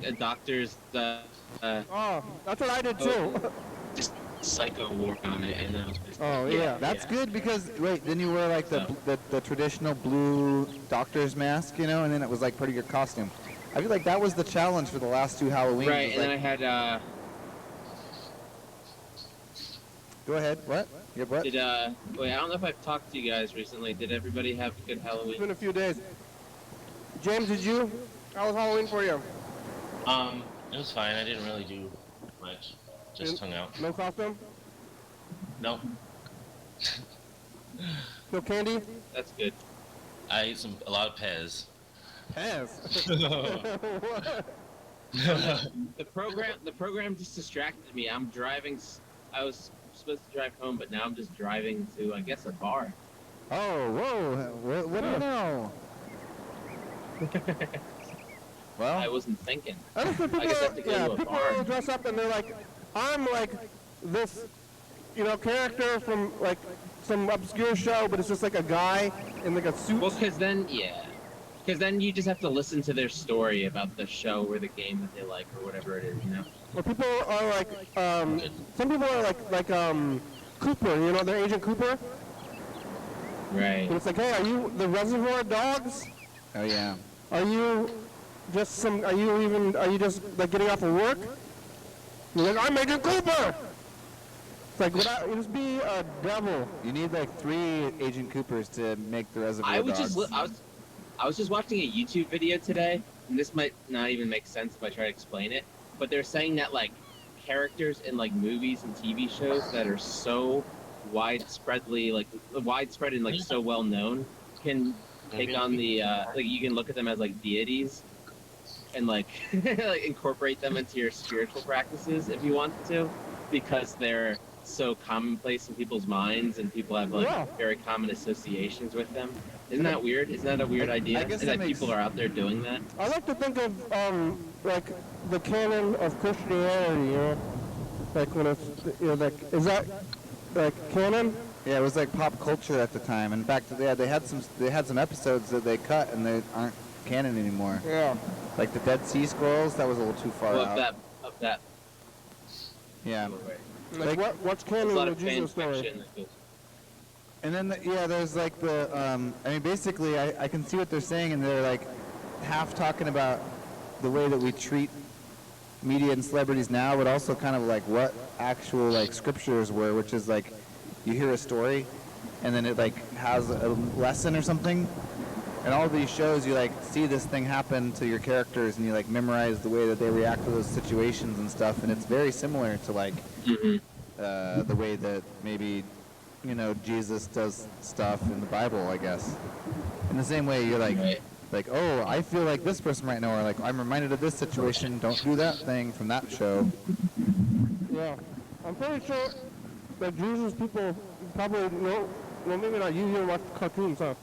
that's what I did too. just psycho war on it, and Oh, yeah. That's good because, wait, then you wear like the traditional blue doctor's mask, you know, and then it was like part of your costume. I feel like that was the challenge for the last two Halloween. right. And then I had Go ahead. What? You have what? wait, I don't know if I've talked to you guys recently. Did everybody have a good It's Halloween? been a few days. James, did you? How was Halloween for you? It was fine. I didn't really do much. Just hung out. No costume? No, No candy? That's good. I ate a lot of Pez. Pass. The program just distracted me. I'm driving. I was supposed to drive home, but now I'm just driving to, I guess, a bar. Oh, whoa. What do you know? I Well, wasn't thinking. I just think I guess I have to go to a people bar. dress up and they're like, I'm like this, character from like some obscure show, but it's just like a guy in like a suit. Well, because then you just have to listen to their story about the show or the game that they like or whatever it is, you know. Or people are like, some people are like Cooper, they're Agent Cooper. Right. And it's like, hey, are you the Reservoir Dogs? oh yeah. Are you just are you just like getting off of work? You're like, I'm Agent Cooper! It's like, you just be a devil. You need like 3 Agent Coopers to make the Reservoir Dogs. I was just watching a YouTube video today, and this might not even make sense if I try to explain it, but they're saying that like characters in like movies and TV shows that are so widespread and like so well known can take on the like you can look at them as like deities and like, like incorporate them into your spiritual practices if you want to, because they're so commonplace in people's minds and people have like very common associations with them. Isn't that weird? Isn't that a weird idea? I guess And that that makes- people are out there doing that? I like to think of like the canon of Christianity, like when it's like is that like canon? Yeah, it was like pop culture at the time. In fact, yeah, they had some episodes that they cut and they aren't canon anymore. Yeah. Like the Dead Sea Scrolls, that was a little too far Well, out. of that. Yeah. Like what's There's canon a lot in of the fan Jesus story? fiction that goes. And then, there's like I mean, basically, I can see what they're saying, and they're like half talking about the way that we treat media and celebrities now, but also kind of like what actual like scriptures were, which is like you hear a story, and then it like has a lesson or something. And all of these shows, you like see this thing happen to your characters, and you like memorize the way that they react to those situations and stuff, and it's very similar to like the way that maybe Jesus does stuff in the Bible, I guess. In the same way, you're like, oh, I feel like this person right now, or like I'm reminded of this situation. Don't do that thing from that show. Yeah. I'm pretty sure that Jesus people probably know. Well, maybe not. You watch cartoons, huh?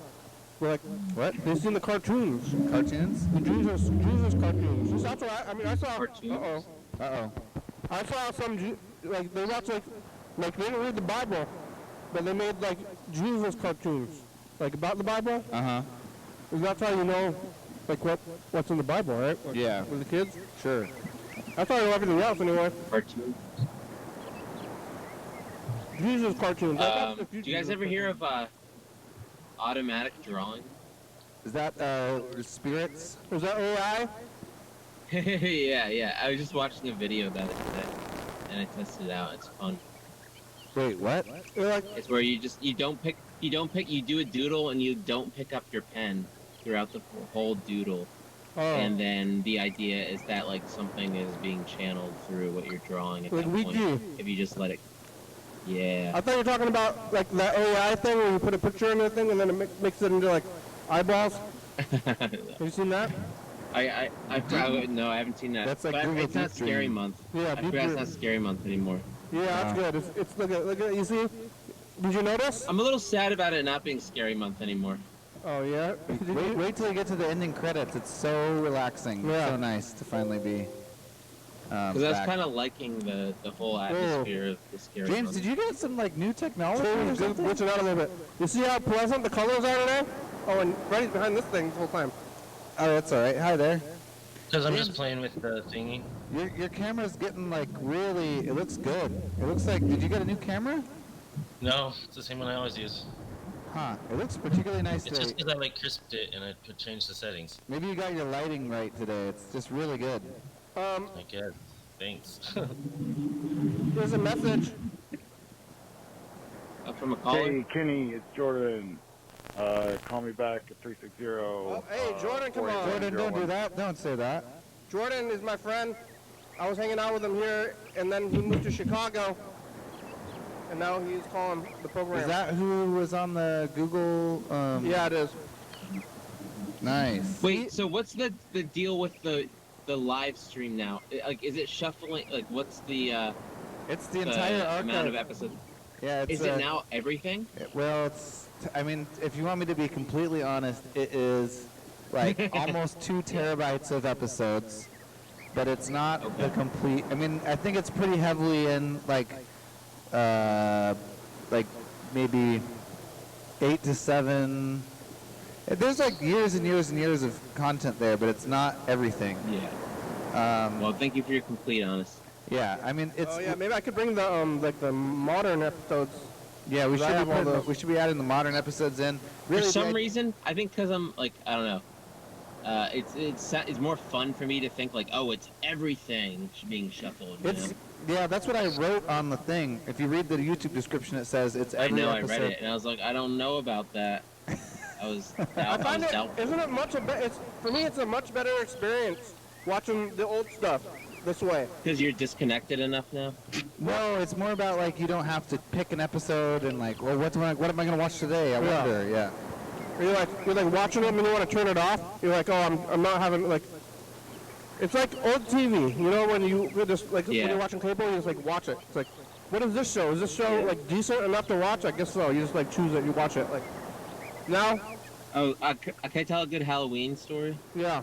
But like, What? they've seen the cartoons, Cartoons? the Jesus cartoons. That's what I saw. Cartoons? Uh-oh. I saw some like they watch like they didn't read the Bible, but they made like Jesus cartoons. Like about the Bible? Uh-huh. That's how you know, like what's in the Bible, right? Like, Yeah. with the kids? Sure. That's how I know everything else anyway. Cartoon. Jesus cartoons. Do you guys ever hear of automatic drawing? Is that spirits? Is that AI? Yeah. I was just watching a video about it today, and I tested it out. It's fun. Wait, what? It's where you do a doodle and you don't pick up your pen throughout the whole doodle. Oh. And then the idea is that like something is being channeled through what you're drawing at Like that we point. do. If you just let it. Yeah. I thought you were talking about like that AI thing where you put a picture in the thing and then it makes it into like eyeballs. Have you seen that? No, I haven't seen that. That's like but Google it's not Deep Dream. Scary Month. Yeah, I Deep forgot it's Dream. not Scary Month anymore. Yeah, that's good. It's look at you see? Did you notice? I'm a little sad about it not being Scary Month anymore. Oh yeah. Wait till you get to the ending credits. It's so relaxing. Yeah. So nice to finally be. Because I was back. kind of liking the whole atmosphere of the Scary James, Month. did you get some like new technology or Just something? glitch it out a little bit. You see how pleasant the colors are today? Oh, and Freddy's behind this thing the whole time. Oh, that's all right. Hi there. Because I'm just playing with the thingy. Your camera's getting like really. It looks good. It looks like. Did you get a new camera? No, it's the same one I always use. Huh. It looks particularly nice It's just today. because I like crisped it and I could change the settings. Maybe you got your lighting right today. It's just really good. I guess. Thanks. Here's a message. From a caller? Hey, Kenny, it's Jordan. Call me back at 360. Hey, Jordan, come on. Jordan, don't do that. Don't say that. Jordan is my friend. I was hanging out with him here, and then he moved to Chicago, and now he's calling the program. Is that who was on the Google? Yeah, it is. Nice. Wait, so what's the deal with the live stream now? Like, is it shuffling? Like, what's the It's the entire archive. amount of episodes? Yeah, it's Is it now everything? Well, I mean, if you want me to be completely honest, it is like almost 2 terabytes of episodes, but it's not the complete. I mean, I think it's pretty heavily in like maybe 8 to 7. There's like years and years and years of content there, but it's not everything. Yeah. Well, thank you for your complete honesty. Yeah, I mean, it's. Oh yeah, maybe I could bring the like the modern episodes. Yeah, we I have all those. we should be adding the modern episodes in. Really, For some reason, I think because I'm like, I don't know. It's more fun for me to think like, oh, it's everything being shuffled. You know? Yeah, that's what I wrote on the thing. If you read the YouTube description, it says it's every I episode. read it, and I was like, I don't know about that. I was I find it, doubtful. isn't it much for me, it's a much better experience watching the old stuff this way. Because you're disconnected enough now? No, it's more about like you don't have to pick an episode and like, well, what am I going to watch today? I wonder. Yeah. You're like watching it and you want to turn it off. You're like, oh, I'm not having like. It's like old TV, you know, when you just like when you're watching cable, you just like watch it. It's like, what is this show? Is this show like decent enough to watch? I guess so. You just like choose it, you watch it. Like now. Oh, can I tell a good Halloween story? Yeah.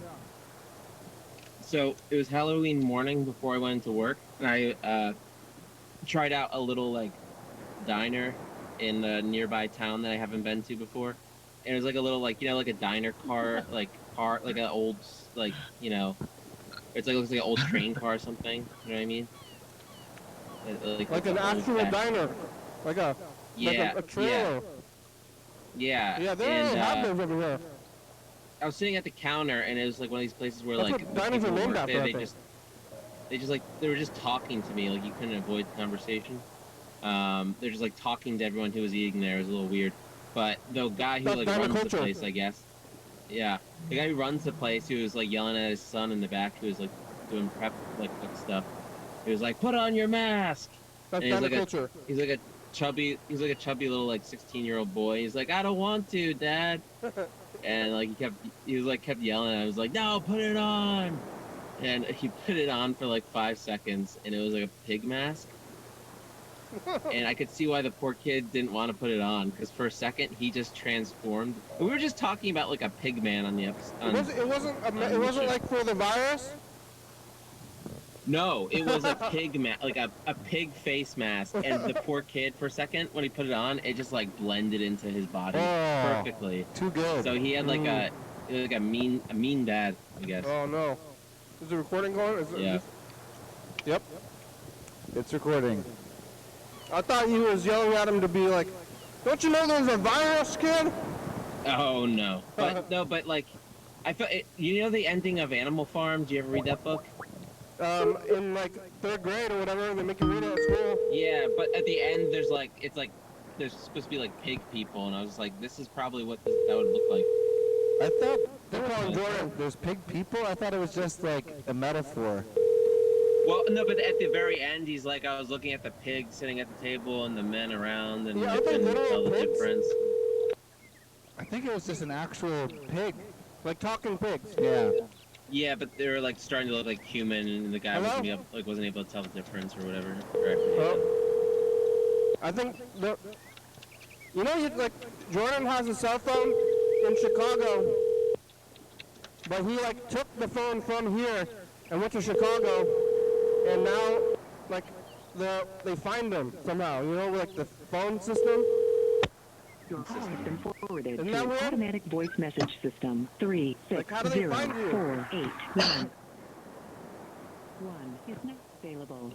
So it was Halloween morning before I went into work, and I tried out a little like diner in a nearby town that I haven't been to before. And it was like a little like, you know, like a diner car, like an old like, you know, it's like looks like an old train car or something. You know what I mean? Like an actual diner, like a trailer. Yeah. Yeah, they don't have those everywhere. I was sitting at the counter, and it was like one of these places where That's like what diners are named after, I they think. just like they were just talking to me, like you couldn't avoid the conversation. They're just like talking to everyone who was eating there. It was a little weird, but the guy who That's like diner runs culture. the place, I guess. Yeah, the guy who runs the place, who was like yelling at his son in the back, who was like doing prep like cook stuff. He was like, "Put on your mask." That's And he's diner like culture. He's like a chubby little like 16-year-old boy. He's like, "I don't want to, Dad." And like he kept yelling. I was like, "No, put it on!" And he put it on for like 5 seconds, and it was like a pig mask. And I could see why the poor kid didn't want to put it on, because for a second he just transformed. We were just talking about like a pig man on the episode. It wasn't like for the virus. No, it was a pig like a pig face mask, and the poor kid for a second when he put it on, it just like blended into his body perfectly. Too good. So he had like a mean dad, I guess. Oh no. Is the recording going? Yeah. Yep. It's recording. I thought he was yelling at him to be like, don't you know there's a virus, kid? Oh no, but like, I felt you know the ending of Animal Farm. Do you ever read that book? In like 3rd grade or whatever, they make you read it at school. Yeah, but at the end there's like there's supposed to be like pig people, and I was like, this is probably what that would look like. I thought they were calling Jordan. There's pig people. I thought it was just like a metaphor. Well, no, but at the very end, he's like, I was looking at the pig sitting at the table and the men around, and I couldn't tell the difference. I think it was just an actual pig. Like talking pigs. Yeah. Yeah, but they were like starting to look like human, and the guy wasn't able to tell the difference or whatever. I think like Jordan has a cell phone in Chicago, but he like took the phone from here and went to Chicago, and now like they find him somehow. You know, like the phone system. Your call has been forwarded Isn't to that an weird? automatic voice message system. 3604891 is not available.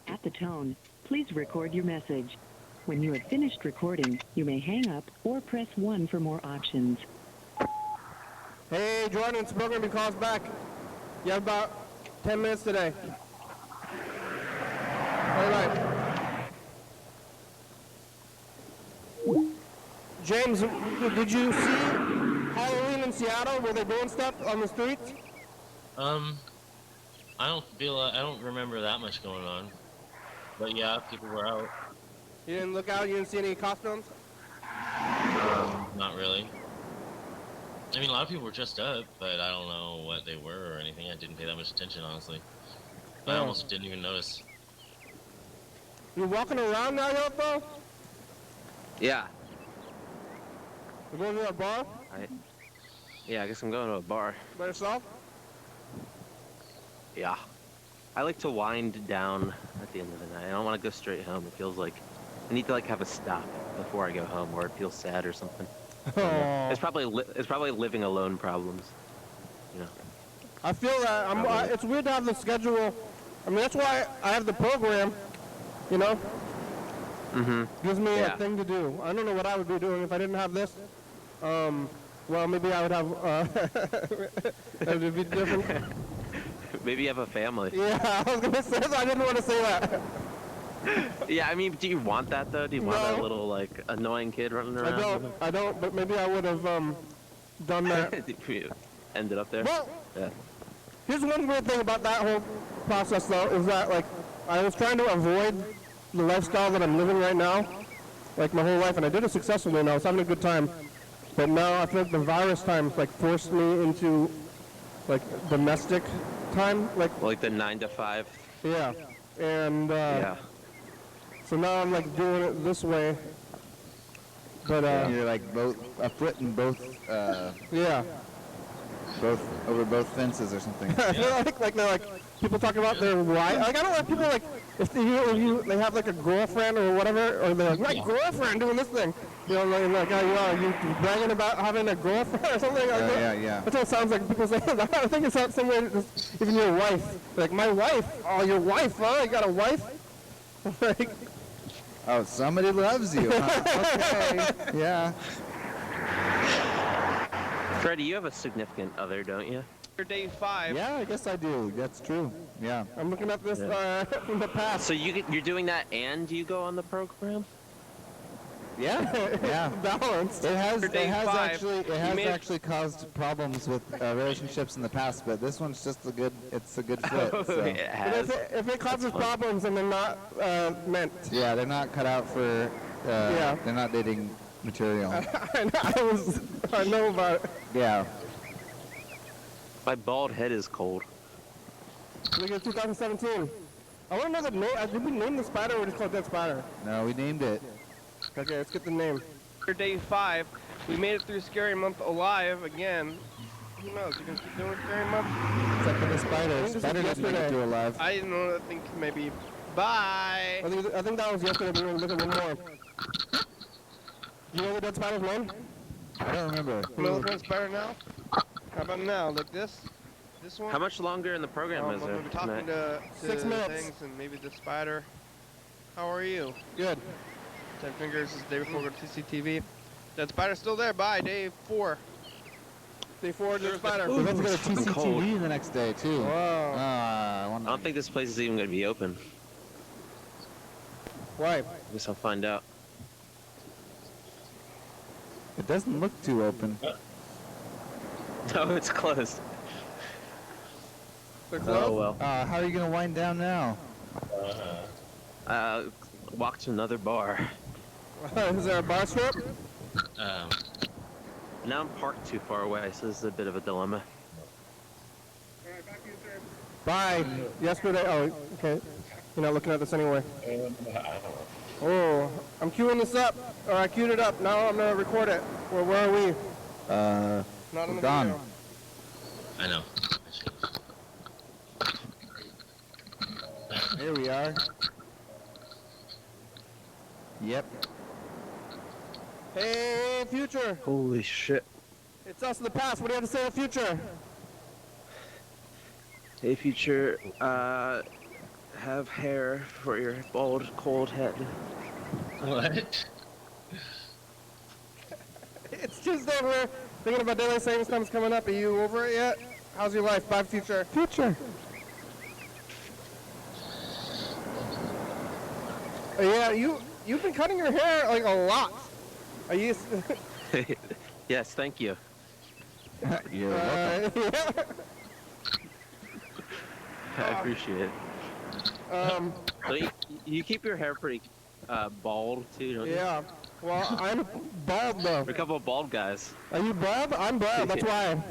At the tone, please record your message. When you have finished recording, you may hang up or press 1 for more options. Hey, Jordan, it's programming calls back. You have about 10 minutes today. All right. James, did you see Halloween in Seattle? Were they doing stuff on the streets? I don't remember that much going on. But yeah, people were out. You didn't look out? You didn't see any costumes? Not really. I mean, a lot of people were dressed up, but I don't know what they were or anything. I didn't pay that much attention, honestly. I almost didn't even notice. You walking around now, Yoko? Yeah. You going to a bar? Yeah, I guess I'm going to a bar. By yourself? Yeah. I like to wind down at the end of the night. I don't want to go straight home. It feels like I need to like have a stop before I go home, or it feels sad or something. It's probably living alone problems. You know. I feel that it's weird to have the schedule. I mean, that's why I have the program. You know. Gives me a thing to do. I don't know what I would be doing if I didn't have this. Well, maybe I would have. It would be different. Maybe you have a family. Yeah, I was gonna say that. I didn't want to say that. Yeah, I mean, do you want that though? Do you want that little like annoying kid running around? I don't. But maybe I would have done that. Ended up there. Well, Yeah. here's one weird thing about that whole process, though, is that like I was trying to avoid the lifestyle that I'm living right now, like my whole life, and I did it successfully, and I was having a good time. But now I feel like the virus times like forced me into like domestic time, like the 9 to 5. yeah, and Yeah. so now I'm like doing it this way. But You're like both a foot in both yeah. over both fences or something. I feel like they're like people talk about their wife. Like I don't like people like if they have like a girlfriend or whatever, or they're like my girlfriend doing this thing. You know, like oh, you bragging about having a girlfriend or something like that. Yeah. That's what it sounds like people say. I think it sounds somewhere even your wife. Like my wife. Oh, your wife? Huh? You got a wife? Like. Oh, somebody loves you. Huh? Okay. Yeah. Freddie, you have a significant other, don't you? Day 5. Yeah, I guess I do. That's true. Yeah. I'm looking at this from the past. So you're doing that and you go on the program? Yeah. Yeah. Balanced. It has Day 5, actually caused problems with relationships in the past, but this one's just a good fit. So. It has. If it causes problems, then they're not meant. Yeah, they're not cut out for. Yeah. They're not dating material. I know about it. Yeah. My bald head is cold. Look at 2017. I want to know the name. Did we name the spider or just call it Dead Spider? No, we named it. Okay, let's get the name. Day 5. We made it through Scary Month alive again. who knows? You gonna keep doing it very much? Except for the spider. This is Spider didn't make it yesterday. through alive. I don't know. I think maybe. Bye. I think that was yesterday. We were looking at one more. You know the dead spider's name? I don't remember. You know the dead spider now? How about now? Like this? This one? How much longer in the program is I'm there? gonna be talking to 6 minutes. things and maybe the spider. How are you? Good. 10 fingers is the day before we go to TCTV. Dead spider's still there. Bye. Day 4. Day 4, dead spider. We're about to go to fucking cold. TCTV the next day, too. Wow. I don't think this place is even going to be open. Why? I guess I'll find out. It doesn't look too open. No, it's closed. They're closed? Oh well. How are you going to wind down now? Walk to another bar. Is there a bar strip? Now I'm parked too far away, so this is a bit of a dilemma. Bye. Yesterday. Oh, okay. You're not looking at this anyway. Oh, I'm queuing this up. Or I queued it up. Now I'm gonna record it. Where are we? Not in the gone. video. I know. Here we are. Yep. Hey, future. Holy shit. It's us in the past. What do you have to say in the future? Hey, future, have hair for your bald, cold head. What? It's Tuesday. We're thinking about daylight savings time's coming up. Are you over it yet? How's your life? Bye, future. Future. Yeah, you've been cutting your hair like a lot. Are you? Yes, thank you. You're welcome. Yeah. I appreciate it. So you keep your hair pretty bald too, don't you? Yeah. Well, I'm bald though. We're a couple of bald guys. Are you bald? I'm bald. That's why.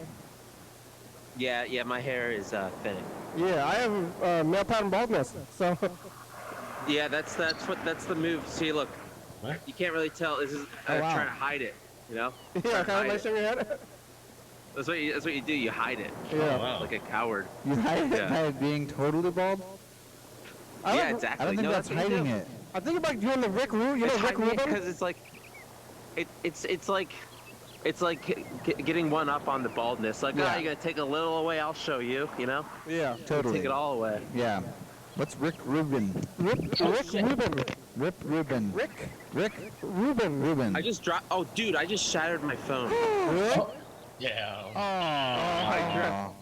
Yeah, my hair is thinning. Yeah, I have male pattern baldness. So. Yeah, that's the move. See, look, What? you can't really tell. This is Oh, wow. trying to hide it, you know? Yeah, Trying to kind of hide nice it. in your head. That's what you do. You hide it. Yeah. wow. Like a coward. You hide it Yeah. by being totally bald? I Yeah, like- exactly. I don't think No, that's what you hiding do. it. I think about doing the Rick Rubin. You know Rick Rubin? Because it's like, it's like getting one up on the baldness. Like, Yeah. you're gonna take a little away. I'll show you. You know? Yeah. Totally. Take it all away. Yeah. What's Rick Rubin? Rick Rubin. Rip Rubin. Rick Rubin. Rubin. I just dropped. Oh, dude, I just shattered my phone. Really? Yeah. Oh.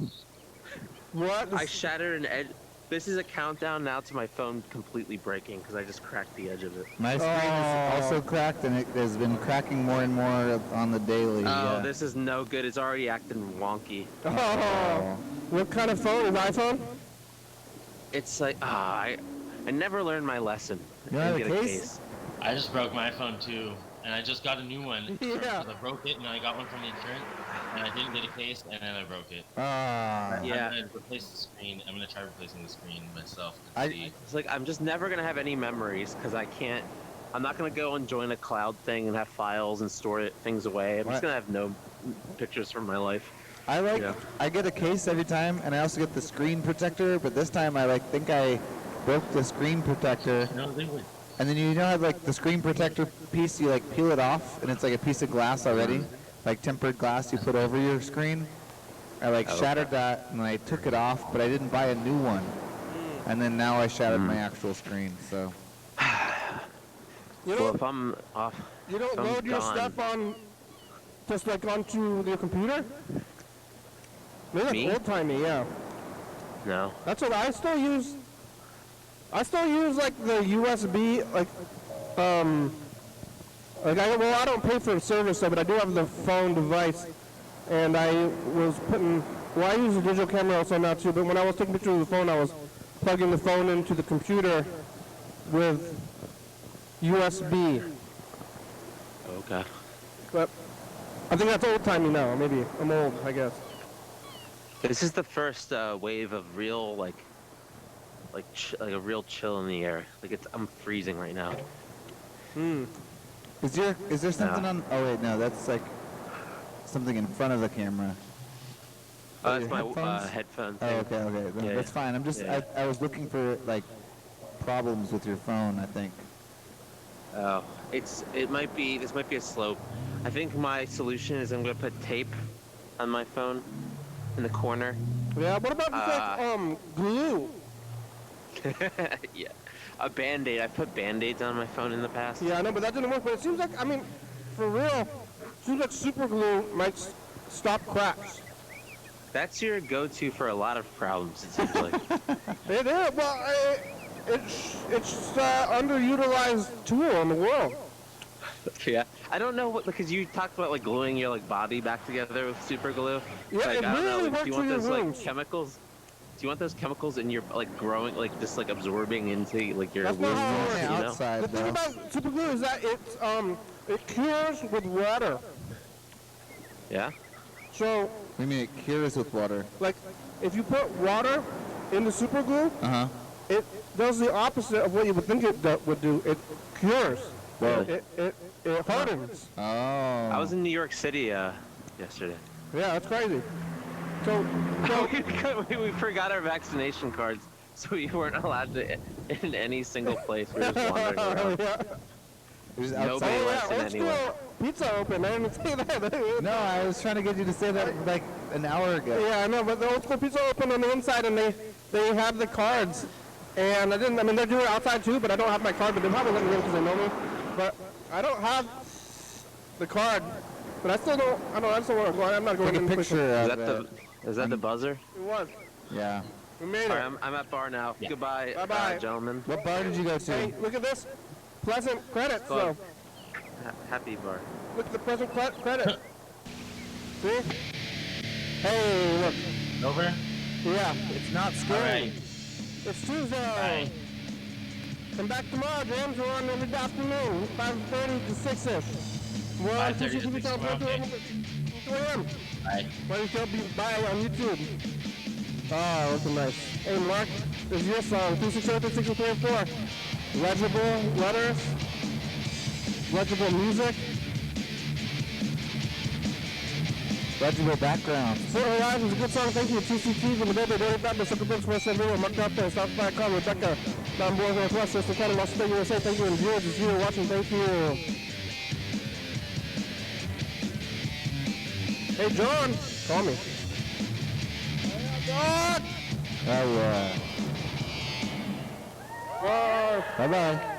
What? I shattered an edge. This is a countdown now to my phone completely breaking because I just cracked the edge of it. My screen is also cracked, and it has been cracking more and more on the daily. Oh, yeah. this is no good. It's already acting wonky. Oh. What kind of phone is iPhone? It's like, I never learned my lesson. You don't I have didn't a get case? I just broke my phone too, and I just got a new one. Yeah. Because I broke it, and I got one from the insurance, and I didn't get a case, and then I broke it. Ah. Yeah. I'm gonna replace the screen. I'm gonna try replacing the screen myself. I- To see. It's like, I'm just never going to have any memories because I'm not going to go and join a cloud thing and have files and store things away. I'm What? just going to have no pictures from my life. I I get a case every time, and I also get the screen protector, but this time I think I broke the screen protector. No, they would. And then you know how like the screen protector piece, you like peel it off, and it's like a piece of glass already, like tempered glass you put over your screen. I like shattered that, and I took it off, but I didn't buy a new one. And then now I shattered my actual screen. So You Well, don't, if I'm off, you don't I'm load your gone. stuff on, just like onto your computer? Maybe that's Me? old timey, yeah. no. That's what I still use. I still use like the USB, like I don't pay for a service though, but I do have the phone device, and I was putting. Well, I use a digital camera also now too, but when I was taking pictures of the phone, I was plugging the phone into the computer with USB. Okay. But I think that's old timey now. Maybe I'm old, I guess. This is the first wave of real, like a real chill in the air. Like I'm freezing right now. is there something on? Oh wait, no, that's like something in front of the camera. Oh, That's your my headphones? headphone Oh, thing. okay, okay. Then Yeah, that's fine. I'm just, yeah. I was looking for, like, problems with your phone, I think. Oh, this might be a slope. I think my solution is I'm gonna put tape on my phone in the corner. Yeah, what about just glue? Yeah, a Band-Aid. I put Band-Aids on my phone in the past. Yeah, I know, but that didn't work. But it seems like, I mean, for real, it seems like super glue might stop cracks. That's your go-to for a lot of problems, it seems like. It is. Well, it's underutilized tool in the world. Yeah, I don't know what, because you talked about like gluing your like body back together with super glue. Yeah, like, it I don't really know, works do you for want your those like wounds. chemicals? Do you want those chemicals in your like growing, like just like absorbing into like your That's not wounds? how it On works. the You know? outside, The thing though. about super glue is that it cures with water. Yeah. So, What do you mean it cures with water? like, if you put water in the super glue, Uh-huh. it does the opposite of what you would think it would do. It cures. Really? It hardens. Oh. I was in New York City yesterday. Yeah, that's crazy. So we forgot our vaccination cards, so we weren't allowed to in any single place. We were just wandering around. yeah. It was Nobody outside. Oh, lets yeah, in old anyway. school pizza open. I didn't say that. No, I was trying to get you to say that like an hour ago. Yeah, I know, but the old school pizza open on the inside, and they have the cards. And I mean, they're doing it outside too, but I don't have my card, but they probably let me in because they know me. But I don't have the card, but I still don't, I just don't want to go. I'm not going Take a in picture Is of that it. the buzzer? It was. Yeah. We made it. All right, I'm at bar now. Goodbye, Bye-bye. gentlemen. What bar did you go to? Hey, look at this. Pleasant credit, so. Happy bar. Look at the present credit. See? Hey, look. Over? Yeah. It's not All scary. right. It's Tuesday. Bye. Come back tomorrow, James. We're on every afternoon, 5:30 to 6-ish. We're on 5:30 to TCTV 6, channel okay. 2 a.m. Bye. Why don't you tell me bye on YouTube? Oh, looking nice. Hey, Mark, this is your song, 268-6334. Legible letters, legible music, Legible background. Fort Horizon is a good song. Thank you to TCTV and the Baby Daily Bad, the Circle Books, West End Video, Mark Out there, South by Car, Rebecca, down Boys Northwest, Thurston County, Washington, USA. Thank you, and viewers, if you were watching, thank you. Hey, John, call me. John! Oh, yeah. Bye. Bye-bye.